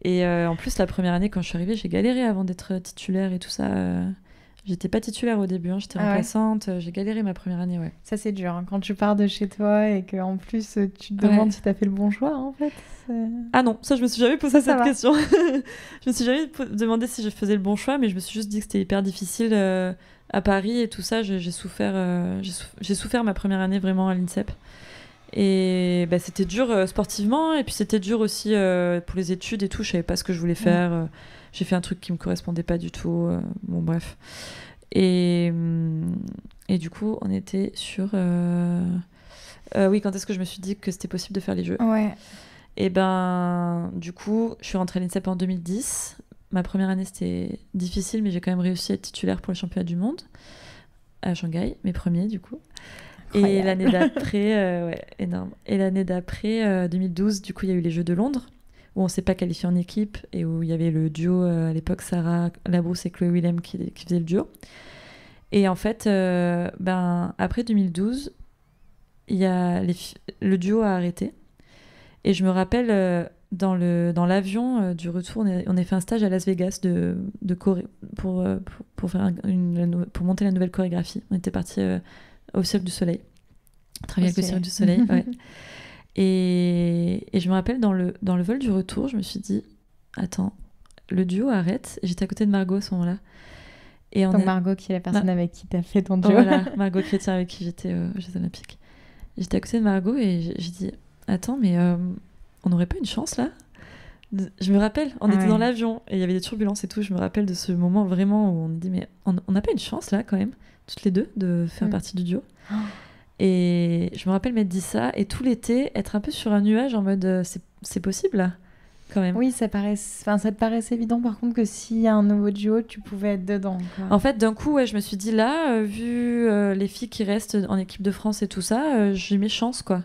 Et en plus, la première année, quand je suis arrivée, j'ai galéré avant d'être titulaire et tout ça. J'étais pas titulaire au début, j'étais remplaçante. J'ai galéré ma première année, ouais. Ça, c'est dur, hein, quand tu pars de chez toi et qu'en plus, tu te demandes si t'as fait le bon choix, en fait. Ah non, ça, je me suis jamais posé cette question. Je me suis jamais demandé si je faisais le bon choix, mais je me suis juste dit que c'était hyper difficile à Paris et tout ça. J'ai souffert ma première année vraiment à l'INSEP. Et c'était dur sportivement, et puis c'était dur aussi pour les études et tout. Je savais pas ce que je voulais faire. J'ai fait un truc qui me correspondait pas du tout. Bon, bref. Et du coup, on était sur... oui, quand est-ce que je me suis dit que c'était possible de faire les jeux? Ouais. Et du coup, je suis rentrée à l'INSEP en 2010. Ma première année, c'était difficile, mais j'ai quand même réussi à être titulaire pour les championnats du monde à Shanghai, mes premiers, du coup. Incroyable. Et l'année d'après, énorme. Et l'année d'après, 2012, du coup, il y a eu les Jeux de Londres, où on s'est pas qualifié en équipe et où il y avait le duo à l'époque Sarah Labrousse et Chloé Willem qui faisaient le duo. Et en fait, après 2012, le duo a arrêté. Et je me rappelle, dans l'avion du retour, on a fait un stage à Las Vegas de Corée pour monter la nouvelle chorégraphie. On était partis au Cirque du Soleil. Travailler avec le Cirque du Soleil, ouais. Et je me rappelle, dans le vol du retour, je me suis dit, attends, le duo arrête. Et j'étais à côté de Margot à ce moment-là. Donc Margot, qui est la personne avec qui tu as fait ton duo. Voilà, Margot Chrétien, avec qui j'étais aux Jeux Olympiques. J'étais à côté de Margot et j'ai dit, attends, mais on n'aurait pas une chance là? Je me rappelle, on était dans l'avion et il y avait des turbulences et tout. Je me rappelle de ce moment vraiment où on me dit, mais on n'a pas une chance là quand même, toutes les deux, de faire partie du duo. Oh. Et je me rappelle m'être dit ça, et tout l'été, être un peu sur un nuage en mode, c'est possible là, quand même. Oui, ça te paraissait évident par contre que s'il y a un nouveau duo, tu pouvais être dedans, quoi. En fait, d'un coup, je me suis dit là, vu les filles qui restent en équipe de France et tout ça, j'ai mes chances, quoi.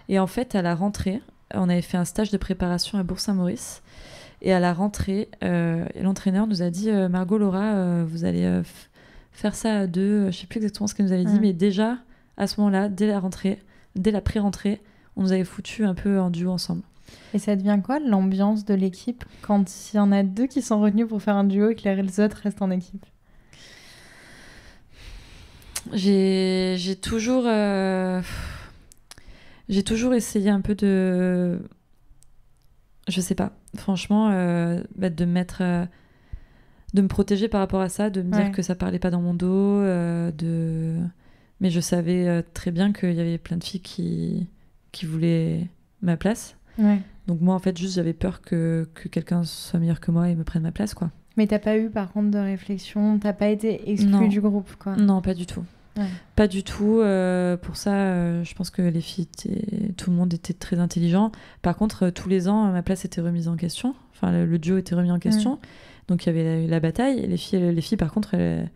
Et en fait, à la rentrée, on avait fait un stage de préparation à Bourg-Saint-Maurice. Et à la rentrée, l'entraîneur nous a dit, Margot, Laura, vous allez faire ça à deux. Je sais plus exactement ce qu'elle nous avait dit, mais déjà, à ce moment-là, dès la rentrée, dès la pré-rentrée, on nous avait foutu un peu en duo ensemble. Et ça devient quoi, l'ambiance de l'équipe, quand il y en a deux qui sont retenus pour faire un duo et que les autres restent en équipe? J'ai toujours essayé un peu de... Je sais pas, franchement, de me protéger par rapport à ça, de me dire que ça parlait pas dans mon dos, mais je savais très bien qu'il y avait plein de filles qui voulaient ma place. Ouais. Donc moi, en fait, juste, j'avais peur que quelqu'un soit meilleur que moi et me prenne ma place, quoi. Mais t'as pas eu, par contre, de réflexion? T'as pas été exclue du groupe, quoi? Non, pas du tout. Ouais. Pas du tout. Pour ça, je pense que les filles, tout le monde était très intelligent. Par contre, tous les ans, ma place était remise en question. Enfin, le duo était remis en question. Donc, il y avait la bataille. Et les filles, par contre, elles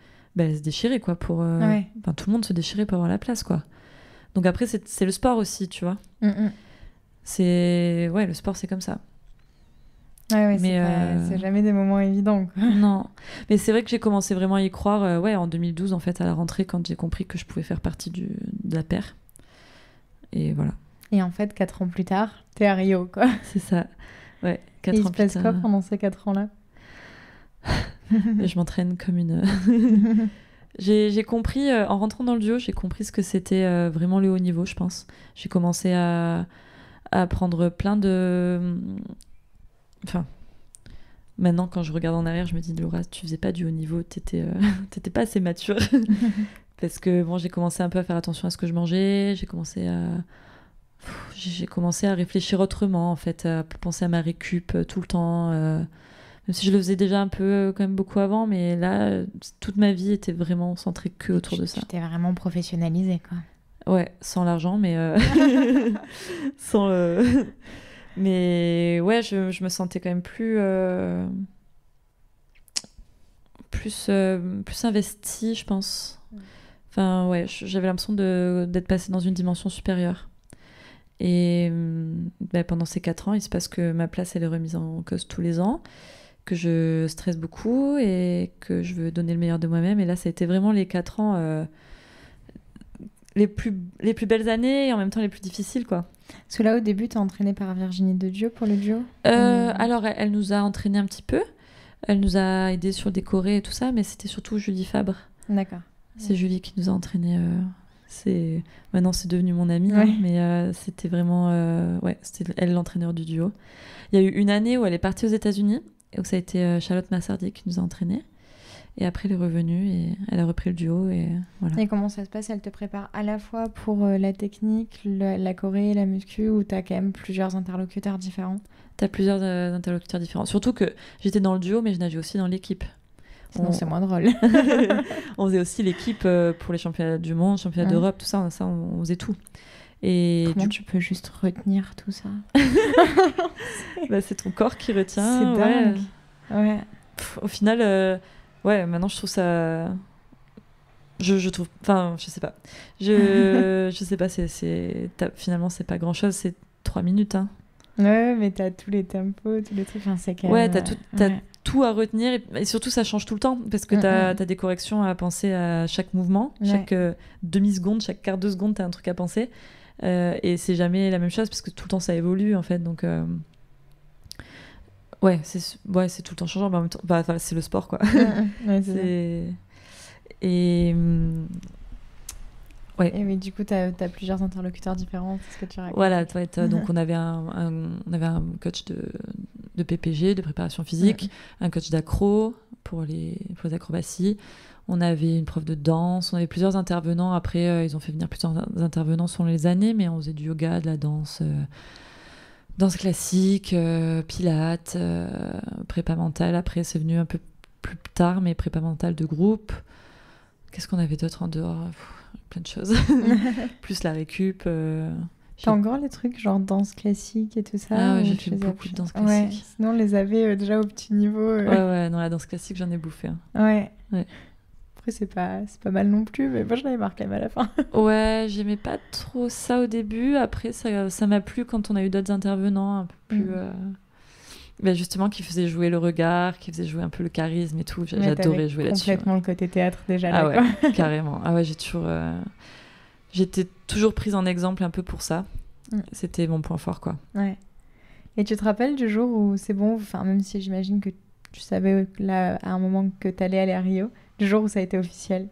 se déchiraient, quoi. Tout le monde se déchirait pour avoir la place, quoi. Donc après, c'est le sport aussi, tu vois. Le sport, c'est comme ça. Ouais, c'est jamais des moments évidents, quoi. Non, mais c'est vrai que j'ai commencé vraiment à y croire en 2012, en fait, à la rentrée, quand j'ai compris que je pouvais faire partie de la paire. Et voilà. Et en fait, 4 ans plus tard, t'es à Rio, quoi. C'est ça. Ouais, 4 ans plus tard. Et il se passe quoi pendant ces 4 ans-là? Et je m'entraîne comme une... J'ai compris, en rentrant dans le duo, j'ai compris ce que c'était vraiment le haut niveau, je pense. J'ai commencé à prendre plein de... Enfin, maintenant, quand je regarde en arrière, je me dis, Laura, tu faisais pas du haut niveau, t'étais pas assez mature. Parce que bon, j'ai commencé un peu à faire attention à ce que je mangeais, j'ai commencé à réfléchir autrement, en fait, à penser à ma récup tout le temps. Même si je le faisais déjà un peu, quand même beaucoup avant, mais là, toute ma vie était vraiment centrée que autour de ça. Tu t'es vraiment professionnalisée, quoi. Ouais, sans l'argent, mais sans... Mais ouais, je me sentais quand même plus investie, je pense. Enfin, ouais, j'avais l'impression d'être passée dans une dimension supérieure. Et pendant ces 4 ans, il se passe que ma place, elle est remise en cause tous les ans, que je stresse beaucoup et que je veux donner le meilleur de moi-même. Et là, ça a été vraiment les 4 ans les plus belles années et en même temps les plus difficiles, quoi. Parce que là, au début, t'es entraînée par Virginie de Dieu pour le duo? Alors, elle nous a entraînés un petit peu. Elle nous a aidés sur des chorés et tout ça, mais c'était surtout Julie Fabre. D'accord. C'est Julie qui nous a entraînés. Maintenant, c'est devenu mon amie, mais c'était vraiment... c'était elle l'entraîneur du duo. Il y a eu une année où elle est partie aux États-Unis, et où ça a été Charlotte Massardier qui nous a entraînés. Et après, elle est revenue et elle a repris le duo. Et voilà. Et comment ça se passe? Elle te prépare à la fois pour la technique, la choré, la muscu, ou t'as quand même plusieurs interlocuteurs différents? T'as plusieurs interlocuteurs différents. Surtout que j'étais dans le duo, mais je nageais aussi dans l'équipe. Sinon, c'est moins drôle. On faisait aussi l'équipe pour les championnats du monde, championnats d'Europe, tout ça, on faisait tout. Et comment tu peux juste retenir tout ça? C'est ton corps qui retient. C'est dingue. Ouais. Au final... maintenant je trouve ça... Je trouve... Enfin, je sais pas. Je sais pas, finalement c'est pas grand chose, c'est 3 minutes. Hein. Ouais, mais t'as tous les tempos, tous les trucs. Enfin, c'est quand même... Ouais, t'as tout à retenir. Et surtout, ça change tout le temps. Parce que t'as des corrections à penser à chaque mouvement. Chaque demi-seconde, chaque quart de seconde, t'as un truc à penser. Et c'est jamais la même chose parce que tout le temps, ça évolue, en fait. Donc... Ouais, c'est tout le temps changeant. Mais en même temps, c'est le sport, quoi. Ouais, Et... Ouais. Et mais du coup, t'as plusieurs interlocuteurs différents, c'est ce que tu racontes. Voilà, donc on avait un coach de PPG, de préparation physique, un coach d'accro pour les acrobaties. On avait une prof de danse, on avait plusieurs intervenants. Après, ils ont fait venir plusieurs intervenants selon les années, mais on faisait du yoga, de la danse, danse classique, pilates, prépa mentale. Après, c'est venu un peu plus tard, mais prépa mentale de groupe. Qu'est-ce qu'on avait d'autre en dehors ? Plein de choses. Plus la récup. T'as encore les trucs genre danse classique et tout ça? Ah ouais, j'ai fait beaucoup de danse classique. Ouais, sinon on les avait déjà au petit niveau. Ouais, dans la danse classique, j'en ai bouffé. Hein. Ouais. Après, c'est pas mal non plus, mais moi, j'en avais marre quand même à la fin. Ouais, j'aimais pas trop ça au début. Après, ça m'a plu quand on a eu d'autres intervenants un peu plus... justement, qui faisaient jouer le regard, qui faisaient jouer un peu le charisme et tout. J'adorais jouer là-dessus. Complètement le côté théâtre déjà. Ah ouais, carrément. Ah ouais, j'étais toujours prise en exemple un peu pour ça. C'était mon point fort, quoi. Ouais. Et tu te rappelles du jour où c'est bon, enfin, même si j'imagine que tu savais là, à un moment que t'allais aller à Rio, du jour où ça a été officiel?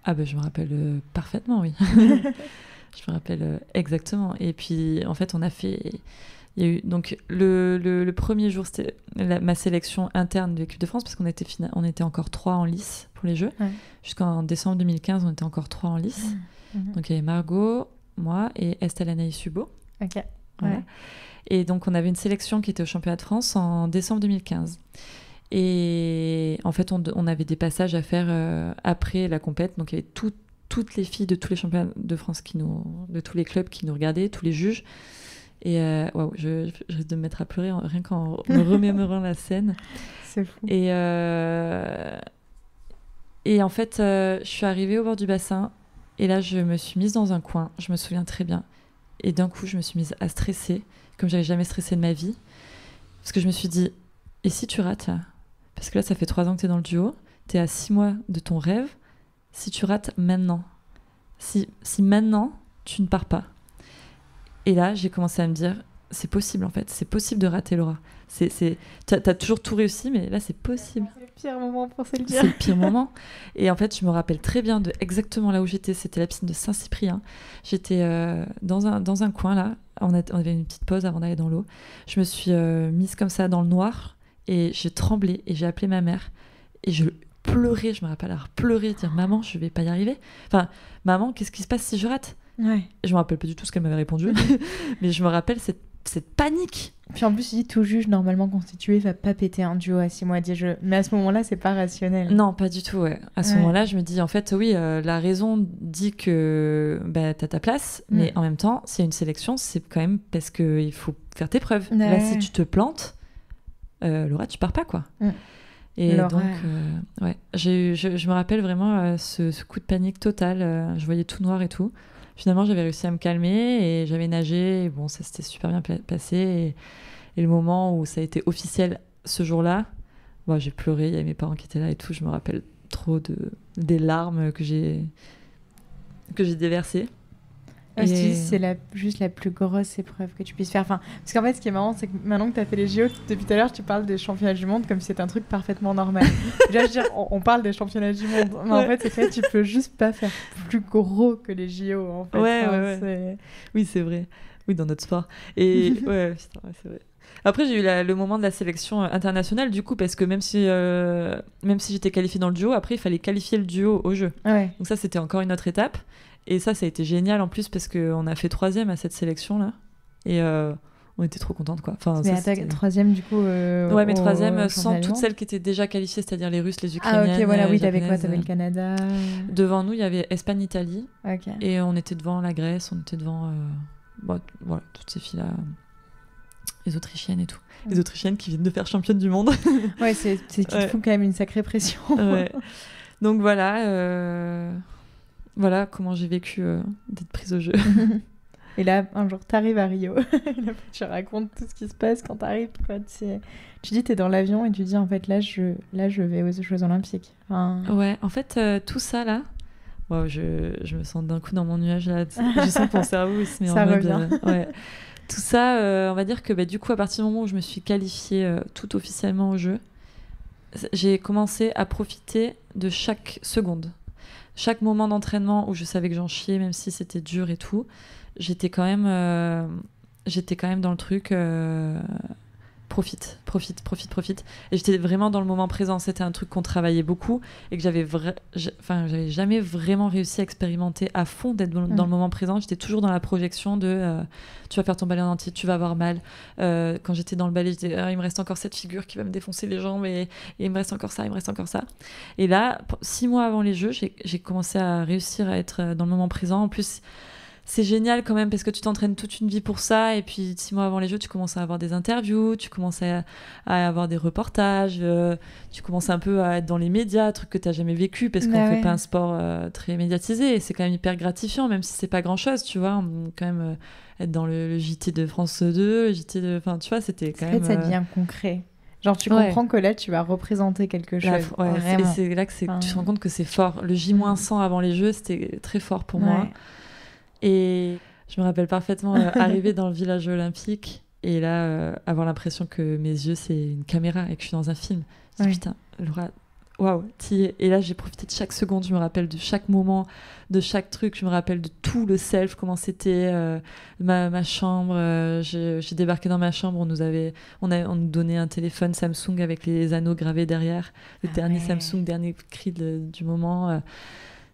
Ah ben, je me rappelle parfaitement, oui. Je me rappelle exactement. Et puis, en fait, on a fait... Il y a eu donc le premier jour, c'était ma sélection interne de l'équipe de France parce qu'on était encore 3 en lice pour les Jeux. Ouais. Jusqu'en décembre 2015, on était encore 3 en lice. Donc il y avait Margot, moi et Estelle Anaïs Hubo. Ok. Voilà. Et donc on avait une sélection qui était au championnat de France en décembre 2015. Et en fait, on avait des passages à faire après la compète. Donc il y avait toutes les filles de tous les championnats de France de tous les clubs qui nous regardaient, tous les juges. Et je risque de me mettre à pleurer rien qu'en me remémorant la scène. C'est fou. Et en fait, je suis arrivée au bord du bassin et là, je me suis mise dans un coin. Je me souviens très bien. Et d'un coup, je me suis mise à stresser, comme j'avais jamais stressé de ma vie. Parce que je me suis dit, et si tu rates là ? Parce que là, ça fait 3 ans que tu es dans le duo. Tu es à 6 mois de ton rêve. Si tu rates maintenant, si maintenant, tu ne pars pas. Et là, j'ai commencé à me dire, c'est possible en fait, c'est possible de rater, Laura. T'as toujours tout réussi, mais là, c'est possible. C'est le pire moment pour se le dire. C'est le pire moment. Et en fait, je me rappelle très bien de exactement là où j'étais. C'était la piscine de Saint-Cyprien. J'étais dans un coin là. On avait une petite pause avant d'aller dans l'eau. Je me suis mise comme ça dans le noir et j'ai tremblé et j'ai appelé ma mère. Et je pleurais, je me rappelle avoir pleuré, dire maman, je vais pas y arriver. Enfin, maman, qu'est-ce qui se passe si je rate ? Ouais. Je me rappelle pas du tout ce qu'elle m'avait répondu, mais je me rappelle cette panique. Puis en plus, il dit tout juge normalement constitué va pas péter un duo à 6 mois de jeu. Mais à ce moment-là, c'est pas rationnel. Non, pas du tout, ouais. À ce moment-là, je me dis, en fait, oui, la raison dit que t'as ta place, mais en même temps, s'il y a une sélection, c'est quand même parce qu'il faut faire tes preuves. Ouais. Là, si tu te plantes, Laura, tu pars pas, quoi. Et Laura. Donc, je me rappelle vraiment ce coup de panique total. Je voyais tout noir et tout. Finalement, j'avais réussi à me calmer et j'avais nagé. Et bon, ça s'était super bien passé. Et le moment où ça a été officiel ce jour-là, j'ai pleuré. Il y avait mes parents qui étaient là et tout. Je me rappelle trop des larmes que j'ai déversées. C'est juste la plus grosse épreuve que tu puisses faire. Enfin, parce qu'en fait, ce qui est marrant, c'est que maintenant que tu as fait les JO, depuis tout à l'heure, tu parles des championnats du monde comme si c'était un truc parfaitement normal. Déjà, je veux dire, on parle des championnats du monde, mais en fait, c'est que tu peux juste pas faire plus gros que les JO, en fait. Ouais. Oui, c'est vrai. Oui, dans notre sport. Et ouais, c'est vrai. Après, j'ai eu le moment de la sélection internationale, du coup, parce que même si j'étais qualifiée dans le duo, après, il fallait qualifier le duo au jeu. Ouais. Donc ça, c'était encore une autre étape. Et ça a été génial en plus parce qu'on a fait 3e à cette sélection-là. Et on était trop contentes, quoi. Enfin, mais ça, 3e, du coup. Ouais, mais 3e sans toutes celles qui étaient déjà qualifiées, c'est-à-dire les Russes, les Ukrainiennes. Ah, ok, voilà, oui, t'avais quoi ? T'avais le Canada. Devant nous, il y avait Espagne-Italie. Ok. Et on était devant la Grèce, on était devant. Voilà, toutes ces filles-là. Les Autrichiennes et tout. Les Autrichiennes qui viennent de faire championne du monde. Ouais, c'est qui te fout quand même une sacrée pression. Ouais. Donc voilà. Voilà comment j'ai vécu d'être prise au jeu. Et là, un jour, t'arrives à Rio. Et là, tu racontes tout ce qui se passe quand t'arrives. Quoi. Tu dis, t'es dans l'avion et tu dis, en fait, là, je vais aux Jeux Olympiques. Enfin... Ouais, en fait, tout ça, là, wow, je me sens d'un coup dans mon nuage, là. Je sens que mon cerveau, il se met ça en mode... revient. Ouais. Tout ça, on va dire que du coup, à partir du moment où je me suis qualifiée tout officiellement au jeu, j'ai commencé à profiter de chaque seconde. Chaque moment d'entraînement où je savais que j'en chiais, même si c'était dur et tout, j'étais quand même dans le truc... profite. Et j'étais vraiment dans le moment présent. C'était un truc qu'on travaillait beaucoup et que j'avais jamais vraiment réussi à expérimenter à fond d'être dans le moment présent. J'étais toujours dans la projection de tu vas faire ton ballet en entier, tu vas avoir mal. Quand j'étais dans le ballet, je disais il me reste encore cette figure qui va me défoncer les jambes et il me reste encore ça. Et là, 6 mois avant les Jeux, j'ai commencé à réussir à être dans le moment présent. En plus, c'est génial quand même parce que tu t'entraînes toute une vie pour ça et puis 6 mois avant les Jeux tu commences à avoir des interviews, tu commences à avoir des reportages, tu commences un peu à être dans les médias, truc que tu n'as jamais vécu parce qu'on fait pas un sport très médiatisé et c'est quand même hyper gratifiant même si c'est pas grand chose, tu vois, quand même être dans le JT de France 2, le JT de... Enfin tu vois, c'était quand même... En fait ça devient concret. Genre tu comprends que là tu vas représenter quelque chose. Et c'est là que tu te rends compte que c'est fort. Le J-100 avant les Jeux c'était très fort pour moi. Et je me rappelle parfaitement arriver dans le village olympique et là avoir l'impression que mes yeux c'est une caméra et que je suis dans un film. Je me dis putain, Laura, waouh, t'y es. Et là j'ai profité de chaque seconde, je me rappelle de chaque moment, de chaque truc, je me rappelle de tout le self, comment c'était, ma chambre. J'ai débarqué dans ma chambre, on nous donnait un téléphone Samsung avec les anneaux gravés derrière, le dernier Samsung, dernier cri du moment.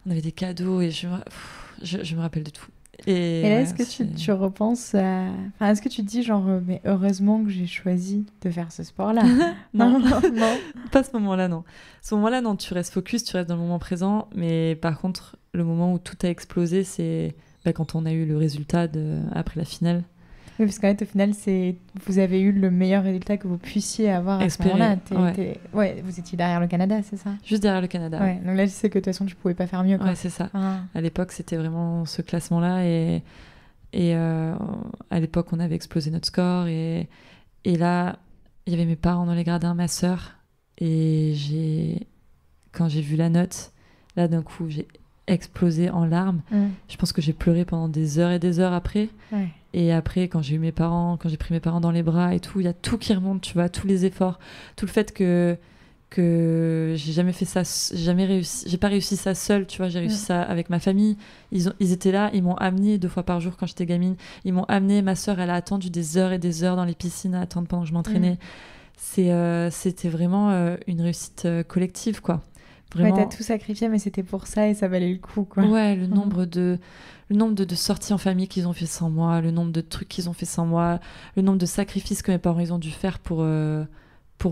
On avait des cadeaux et je me rappelle de tout. Et là, est-ce que tu repenses à... Enfin, est-ce que tu te dis genre, mais heureusement que j'ai choisi de faire ce sport-là? Non, pas ce moment-là, non. Ce moment-là, non, tu restes focus, tu restes dans le moment présent. Mais par contre, le moment où tout a explosé, c'est quand on a eu le résultat après la finale. Oui, parce qu'en fait, au final, vous avez eu le meilleur résultat que vous puissiez avoir à ce moment-là. Vous étiez derrière le Canada, c'est ça? Juste derrière le Canada. Ouais, donc là, je sais que de toute façon, tu pouvais pas faire mieux. Quoi. Ouais, c'est ça. À l'époque, c'était vraiment ce classement-là. Et à l'époque, on avait explosé notre score. Et là, il y avait mes parents dans les gradins, ma sœur. Et quand j'ai vu la note, là, d'un coup, j'ai explosé en larmes. Je pense que j'ai pleuré pendant des heures et des heures après. Ouais. Et après, quand j'ai pris mes parents dans les bras et tout, il y a tout qui remonte, tu vois, tous les efforts, tout le fait que j'ai jamais fait ça, j'ai pas réussi ça seule, tu vois, j'ai réussi ça avec ma famille. Ils étaient là, ils m'ont amené 2 fois par jour quand j'étais gamine. Ils m'ont amené, ma sœur, elle a attendu des heures et des heures dans les piscines à attendre pendant que je m'entraînais. C'était vraiment une réussite collective, quoi. Vraiment... Ouais, t'as tout sacrifié, mais c'était pour ça et ça valait le coup, quoi. Ouais, le nombre de sorties en famille qu'ils ont fait sans moi, le nombre de trucs qu'ils ont fait sans moi, le nombre de sacrifices que mes parents ils ont dû faire pour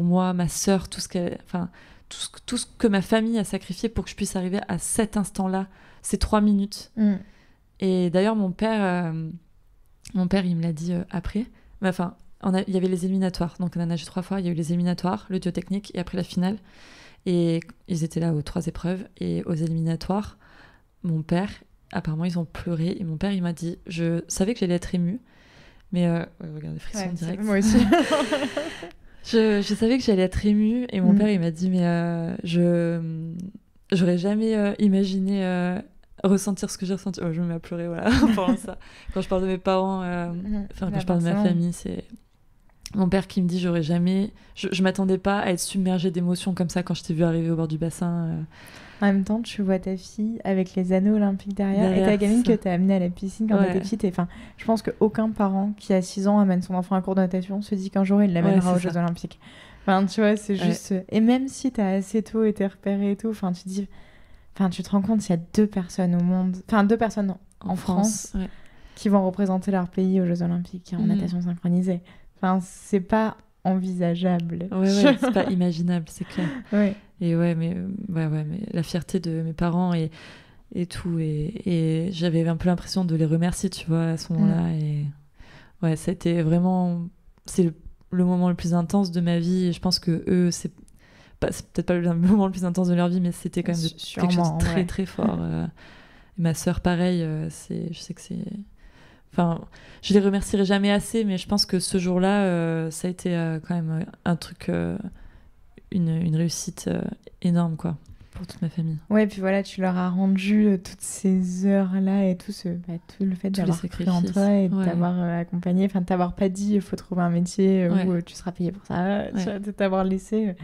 moi, ma sœur, tout ce que ma famille a sacrifié pour que je puisse arriver à cet instant-là, ces 3 minutes. Et d'ailleurs, mon père, il me l'a dit après. Enfin, il y avait les éliminatoires. Donc, on a nagé 3 fois. Il y a eu les éliminatoires, le duo technique et après la finale. Et ils étaient là aux 3 épreuves. Et aux éliminatoires, mon père, apparemment, ils ont pleuré. Et mon père, il m'a dit, je savais que j'allais être émue. Mais, regardez, frisson direct. Moi aussi. Je savais que j'allais être émue. Et mon père, il m'a dit, mais j'aurais jamais imaginé ressentir ce que j'ai ressenti. Oh, je me mets à pleurer, voilà, en parlant de ça. Quand je parle de mes parents, quand je parle de ma famille, c'est... Mon père qui me dit, j'aurais jamais... Je m'attendais pas à être submergée d'émotions comme ça quand je t'ai vu arriver au bord du bassin. En même temps, tu vois ta fille avec les anneaux olympiques derrière et ta gamine que t'as amenée à la piscine quand t'étais petite. Et, je pense qu'aucun parent qui a 6 ans amène son enfant à un cours de natation se dit qu'un jour il l'amènera aux Jeux Olympiques. Enfin, tu vois, c'est juste... Et même si t'as assez tôt été repérée et tout, tu te rends compte qu'il y a 2 personnes au monde... Enfin, 2 personnes en France qui vont représenter leur pays aux Jeux Olympiques en natation synchronisée. Enfin, c'est pas envisageable. Ouais, c'est pas imaginable, c'est clair. Ouais. Et mais la fierté de mes parents et tout. Et j'avais un peu l'impression de les remercier, tu vois, à ce moment-là. Et ouais, ça a été vraiment... C'est le moment le plus intense de ma vie. Et je pense que eux, c'est peut-être pas le moment le plus intense de leur vie, mais c'était quand même quelque chose de très, très fort. Et ma sœur, pareil, je sais que c'est... Enfin, je les remercierai jamais assez, mais je pense que ce jour-là, ça a été quand même un truc, une réussite énorme, quoi, pour toute ma famille. Ouais, puis voilà, tu leur as rendu toutes ces heures-là et tout le fait Tous les d'avoir cru en sacrifices. toi et de Ouais. t'avoir accompagné, enfin de t'avoir pas dit il faut trouver un métier Ouais. où tu seras payé pour ça, tu Ouais. vois, de t'avoir laissé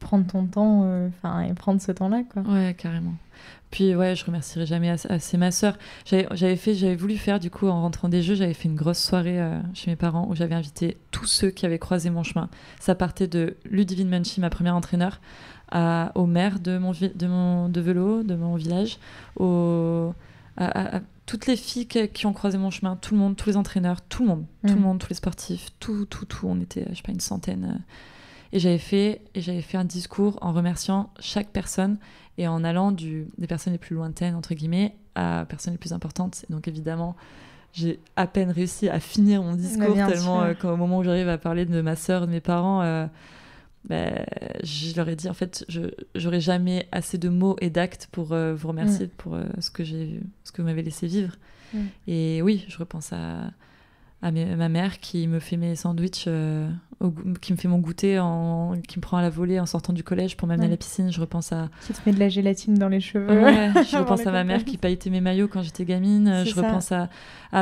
prendre ton temps, et prendre ce temps-là, quoi. Ouais, carrément. Puis ouais, je remercierai jamais assez ma sœur. J'avais voulu faire, du coup, en rentrant des Jeux, j'avais fait une grosse soirée chez mes parents où j'avais invité tous ceux qui avaient croisé mon chemin. Ça partait de Ludivine Munchi, ma première entraîneur, au maire de vélo, de mon village, à toutes les filles qui ont croisé mon chemin, tout le monde, tous les entraîneurs, tout le monde, tous les sportifs, tout. On était, je sais pas, une centaine. Et j'avais fait un discours en remerciant chaque personne et en allant des personnes les plus lointaines, entre guillemets, à personnes les plus importantes. Et donc évidemment, j'ai à peine réussi à finir mon discours, tellement au moment où j'arrive à parler de ma sœur, de mes parents, je leur ai dit, en fait, j'aurais jamais assez de mots et d'actes pour vous remercier pour ce que vous m'avez laissé vivre. Et oui, je repense à ma mère qui me fait mes sandwichs, qui me fait mon goûter, qui me prend à la volée en sortant du collège pour m'amener à la piscine. Je repense à... Qui te met de la gélatine dans les cheveux. Ouais, je repense à ma mère qui pailletait mes maillots quand j'étais gamine. Je repense à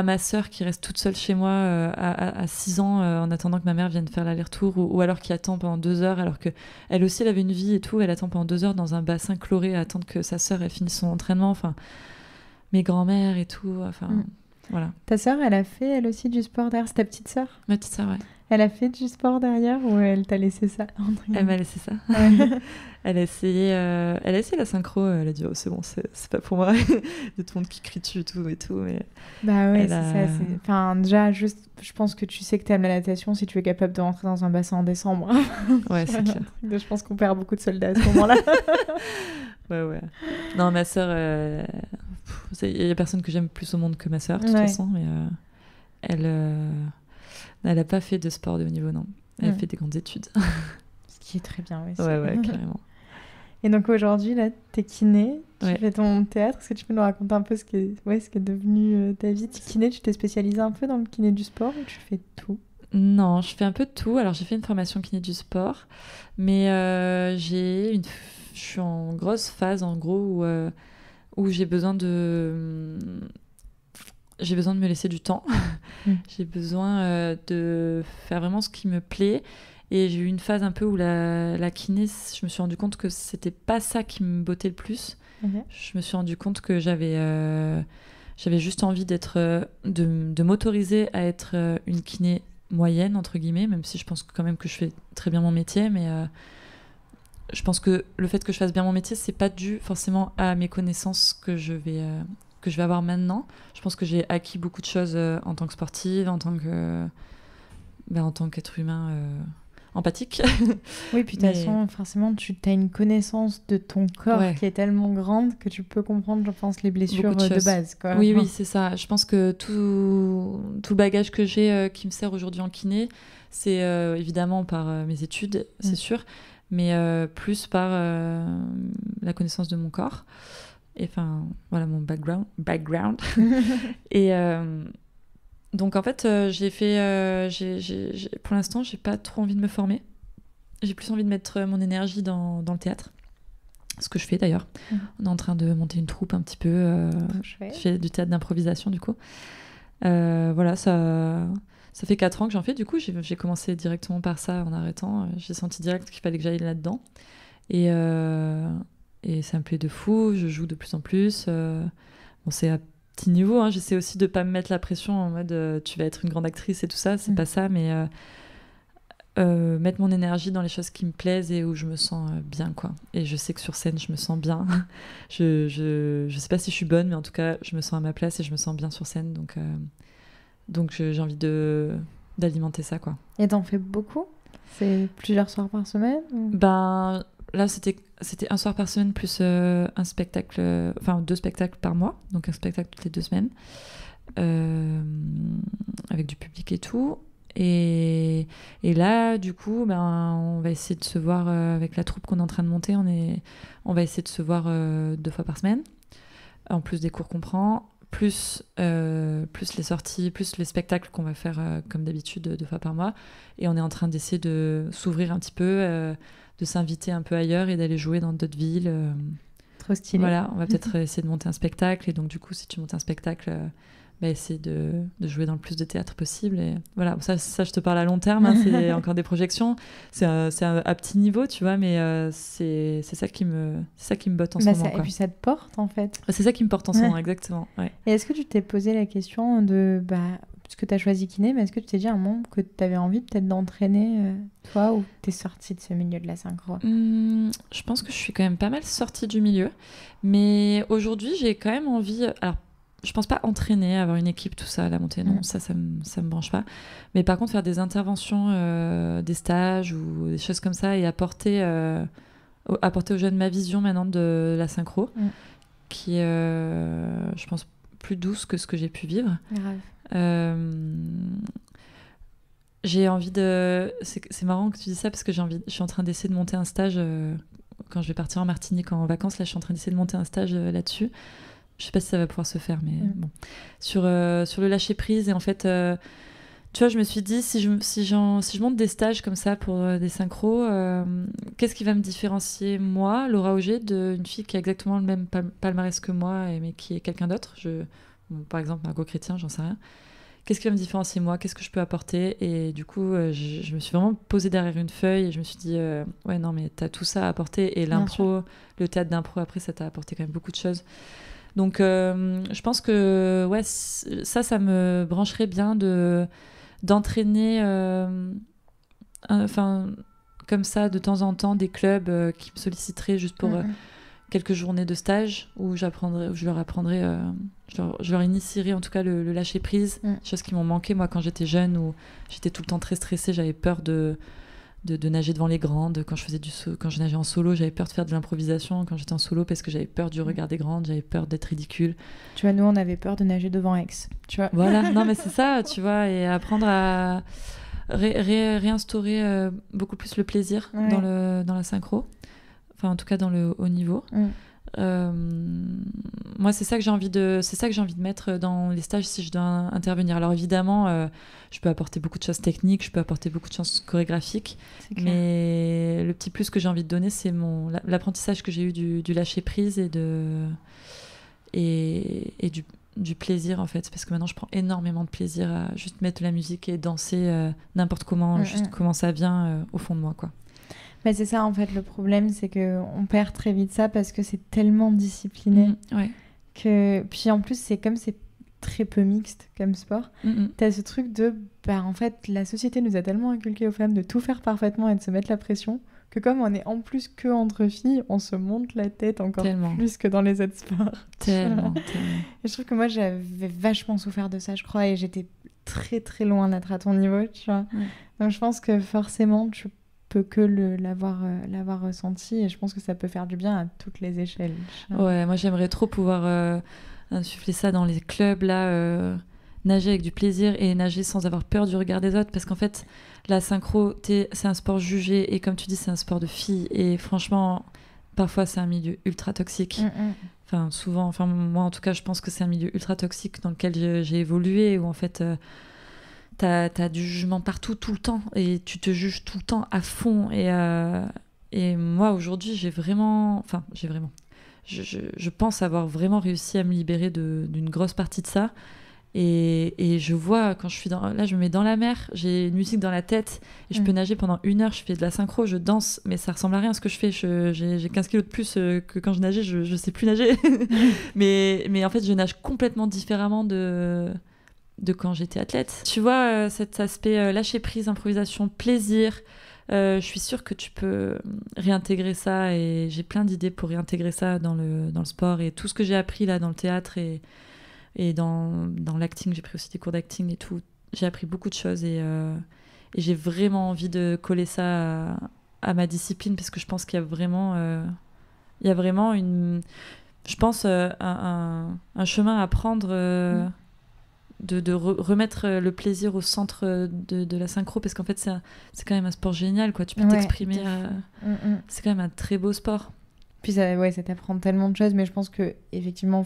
ma sœur qui reste toute seule chez moi à 6 ans en attendant que ma mère vienne faire l'aller-retour ou alors qui attend pendant 2 heures alors qu'elle aussi elle avait une vie et tout. Elle attend pendant 2 heures dans un bassin chloré à attendre que sa sœur ait fini son entraînement. Enfin, mes grands-mères et tout. Enfin... Voilà. Ta sœur, elle a fait elle aussi du sport derrière? C'est ta petite sœur? Ma petite sœur, ouais. Elle a fait du sport derrière ou elle t'a laissé ça? Elle m'a laissé ça. Ouais. Elle a essayé la synchro. Elle a dit c'est bon, c'est pas pour moi. De tout le monde qui crie dessus et tout. Mais bah ouais, c'est ça. Enfin, déjà, juste, je pense que tu sais que t'aimes la natation si tu es capable de rentrer dans un bassin en décembre. Ouais, c'est clair. Je pense qu'on perd beaucoup de soldats à ce moment-là. Ouais. Non, ma sœur... Il y a personne que j'aime plus au monde que ma sœur, de toute façon, mais elle a pas fait de sport de haut niveau, non. Elle a fait des grandes études. Ce qui est très bien, oui. Ouais, carrément. Et donc aujourd'hui, là, t'es kiné, tu fais ton théâtre. Est-ce que tu peux nous raconter un peu ce qui est devenu ta vie? T'es kiné, tu t'es spécialisée un peu dans le kiné du sport ou tu fais tout? Non, je fais un peu de tout. Alors, j'ai fait une formation kiné du sport, mais je suis en grosse phase, en gros, où j'ai besoin de me laisser du temps. J'ai besoin de faire vraiment ce qui me plaît. Et j'ai eu une phase un peu où la kiné, je me suis rendu compte que c'était pas ça qui me bottait le plus. Je me suis rendu compte que j'avais juste envie de m'autoriser à être une kiné moyenne, entre guillemets, même si je pense quand même que je fais très bien mon métier, mais... je pense que le fait que je fasse bien mon métier, c'est pas dû forcément à mes connaissances que je vais avoir maintenant. Je pense que j'ai acquis beaucoup de choses en tant que sportive, en tant qu'être humain empathique. Oui, puis de toute façon, forcément, tu as une connaissance de ton corps qui est tellement grande que tu peux comprendre, je pense, les blessures de base. Quoi. Oui, c'est ça. Je pense que tout le bagage que j'ai qui me sert aujourd'hui en kiné, c'est évidemment par mes études, c'est sûr, mais plus par la connaissance de mon corps. Et enfin, voilà mon background. Et donc en fait, pour l'instant, j'ai pas trop envie de me former. J'ai plus envie de mettre mon énergie dans le théâtre. Ce que je fais d'ailleurs. On est en train de monter une troupe un petit peu. Je fais du théâtre d'improvisation du coup. Voilà, ça fait 4 ans que j'en fais. Du coup, j'ai commencé directement par ça en arrêtant. J'ai senti direct qu'il fallait que j'aille là-dedans. Et ça me plaît de fou. Je joue de plus en plus. Bon, c'est à petit niveau. Hein. J'essaie aussi de ne pas me mettre la pression en mode tu vas être une grande actrice et tout ça. C'est pas ça, mais mettre mon énergie dans les choses qui me plaisent et où je me sens bien, quoi. Et je sais que sur scène, je me sens bien. Je sais pas si je suis bonne, mais en tout cas, je me sens à ma place et je me sens bien sur scène. Donc j'ai envie d'alimenter ça, quoi. Et t'en fais beaucoup? C'est plusieurs soirs par semaine ou... Ben, là, c'était un soir par semaine plus un spectacle, enfin 2 spectacles par mois, donc un spectacle toutes les 2 semaines, avec du public et tout. Et là, du coup, on va essayer de se voir avec la troupe qu'on est en train de monter. On va essayer de se voir 2 fois par semaine, en plus des cours qu'on prend. plus les sorties, plus les spectacles qu'on va faire comme d'habitude 2 fois par mois. Et on est en train d'essayer de s'ouvrir un petit peu, de s'inviter un peu ailleurs et d'aller jouer dans d'autres villes. Trop stylé. Voilà, on va peut-être essayer de monter un spectacle. Et donc, du coup, si tu montes un spectacle, essayer de jouer dans le plus de théâtre possible. Et voilà, ça, je te parle à long terme. C'est encore des projections. C'est à petit niveau, tu vois, mais c'est ça qui me botte en ce moment. Et puis ça te porte, en fait. C'est ça qui me porte en ce moment, exactement. Ouais. Et est-ce que tu t'es posé la question de... parce que tu as choisi kiné, mais est-ce que tu t'es dit à un moment que tu avais envie peut-être d'entraîner, toi, ou t'es sortie de ce milieu de la synchro? Je pense que je suis quand même pas mal sortie du milieu. Mais aujourd'hui, j'ai quand même envie... Alors, je pense pas entraîner, avoir une équipe, tout ça, la montée, non, ça me branche pas. Mais par contre, faire des interventions, des stages ou des choses comme ça et apporter aux jeunes ma vision maintenant de la synchro, qui est, je pense, plus douce que ce que j'ai pu vivre. J'ai envie de... C'est marrant que tu dis ça parce que je suis en train d'essayer de monter un stage quand je vais partir en Martinique en vacances. Là, je suis en train d'essayer de monter un stage là-dessus. Je sais pas si ça va pouvoir se faire, mais bon. Sur le lâcher prise. Et en fait, tu vois, je me suis dit, si je monte des stages comme ça pour des synchros, qu'est-ce qui va me différencier, moi, Laura Auger, d'une fille qui a exactement le même palmarès que moi, mais qui est quelqu'un d'autre. Par exemple, Margot Chrétien, j'en sais rien. Qu'est-ce qui va me différencier, moi? Qu'est-ce que je peux apporter? Et du coup, je me suis vraiment posée derrière une feuille et je me suis dit, ouais, non, mais t'as tout ça à apporter. Et l'impro, le théâtre d'impro, après, ça t'a apporté quand même beaucoup de choses. Donc, je pense que ouais, ça me brancherait bien d'entraîner comme ça, de temps en temps, des clubs qui me solliciteraient juste pour quelques journées de stage où je leur apprendrai, je leur initierai en tout cas le lâcher prise, choses qui m'ont manqué moi quand j'étais jeune, où j'étais tout le temps très stressée, j'avais peur de nager devant les grandes. Quand je nageais en solo, j'avais peur de faire de l'improvisation quand j'étais en solo parce que j'avais peur du regard des grandes, j'avais peur d'être ridicule. Tu vois, nous, on avait peur de nager devant Aix, tu vois. Voilà, non mais c'est ça, tu vois, et apprendre à réinstaurer beaucoup plus le plaisir dans la synchro, enfin en tout cas dans le haut niveau. Moi, c'est ça que j'ai envie de mettre dans les stages si je dois intervenir. Alors évidemment, je peux apporter beaucoup de choses techniques, je peux apporter beaucoup de choses chorégraphiques, mais le petit plus que j'ai envie de donner, c'est l'apprentissage que j'ai eu du lâcher prise et du plaisir en fait, parce que maintenant je prends énormément de plaisir à juste mettre de la musique et danser n'importe comment, juste comment ça vient au fond de moi, quoi. Mais c'est ça en fait, le problème, c'est qu'on perd très vite ça parce que c'est tellement discipliné que... Puis en plus, c'est très peu mixte comme sport. T'as ce truc de... en fait, la société nous a tellement inculqué aux femmes de tout faire parfaitement et de se mettre la pression que comme on est en plus que entre filles, on se monte la tête encore plus que dans les autres sports. Tellement. Et je trouve que moi, j'avais vachement souffert de ça, je crois, et j'étais très très loin d'être à ton niveau, tu vois. Donc je pense que forcément, tu peux que l'avoir ressenti, et je pense que ça peut faire du bien à toutes les échelles. Ouais, moi j'aimerais trop pouvoir insuffler ça dans les clubs là, nager avec du plaisir et nager sans avoir peur du regard des autres, parce qu'en fait la synchro c'est un sport jugé et comme tu dis c'est un sport de filles et franchement parfois c'est un milieu ultra toxique. Enfin souvent, moi en tout cas je pense que c'est un milieu ultra toxique dans lequel j'ai évolué, où en fait T'as du jugement partout, tout le temps, et tu te juges tout le temps à fond. Et moi, aujourd'hui, je pense avoir vraiment réussi à me libérer d'une grosse partie de ça. Et je vois, quand là, je me mets dans la mer, j'ai une musique dans la tête, et je peux nager pendant 1 heure, je fais de la synchro, je danse, mais ça ressemble à rien à ce que je fais. J'ai 15 kilos de plus que quand je nageais, je sais plus nager. mais en fait, je nage complètement différemment de quand j'étais athlète. Tu vois, cet aspect lâcher prise, improvisation, plaisir, je suis sûre que tu peux réintégrer ça, et j'ai plein d'idées pour réintégrer ça dans le sport, et tout ce que j'ai appris là dans le théâtre et dans l'acting, j'ai pris aussi des cours d'acting et tout, j'ai appris beaucoup de choses, et j'ai vraiment envie de coller ça à ma discipline, parce que je pense qu'il y a vraiment je pense un chemin à prendre, de remettre le plaisir au centre de la synchro, parce qu'en fait c'est quand même un sport génial, quoi. Tu peux t'exprimer, c'est quand même un très beau sport. Puis ça t'apprend tellement de choses, mais je pense que effectivement,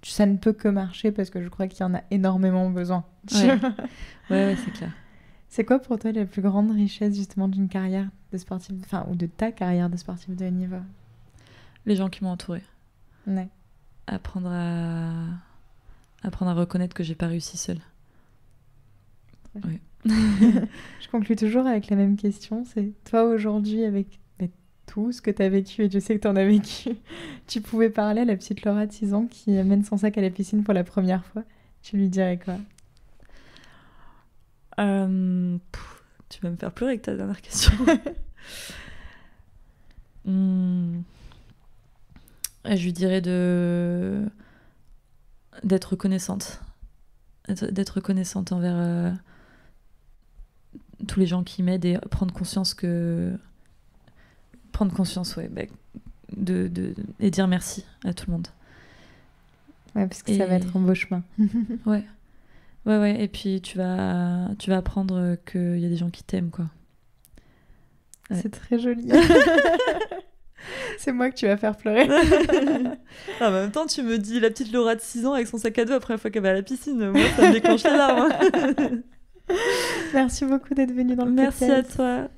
ça ne peut que marcher parce que je crois qu'il y en a énormément besoin. Ouais, c'est clair. C'est quoi pour toi la plus grande richesse justement d'une carrière de sportive, enfin, ou de ta carrière de sportive de haut niveau? Les gens qui m'ont entourée. Ouais. Apprendre à reconnaître que j'ai pas réussi seule. Ouais. Je conclue toujours avec la même question, c'est toi aujourd'hui avec tout ce que tu as vécu, et je sais que tu en as vécu, tu pouvais parler à la petite Laura de 6 ans qui amène son sac à la piscine pour la première fois, tu lui dirais quoi? Tu vas me faire pleurer avec ta dernière question. Je lui dirais d'être reconnaissante. D'être reconnaissante envers tous les gens qui m'aident et prendre conscience, et dire merci à tout le monde. Ouais, parce que ça va être un beau chemin. Ouais, et puis tu vas apprendre qu'il y a des gens qui t'aiment, quoi. Ouais. C'est très joli. C'est moi que tu vas faire pleurer. En même temps, tu me dis la petite Laura de 6 ans avec son sac à dos la première fois qu'elle va à la piscine. Moi, ça me déclenche les larmes. Merci beaucoup d'être venue dans le podcast. Merci à toi.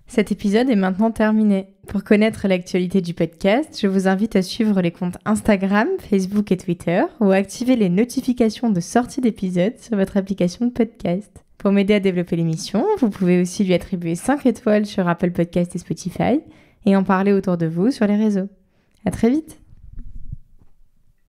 Cet épisode est maintenant terminé. Pour connaître l'actualité du podcast, je vous invite à suivre les comptes Instagram, Facebook et Twitter ou à activer les notifications de sortie d'épisodes sur votre application de podcast. Pour m'aider à développer l'émission, vous pouvez aussi lui attribuer 5 étoiles sur Apple Podcasts et Spotify et en parler autour de vous sur les réseaux. À très vite!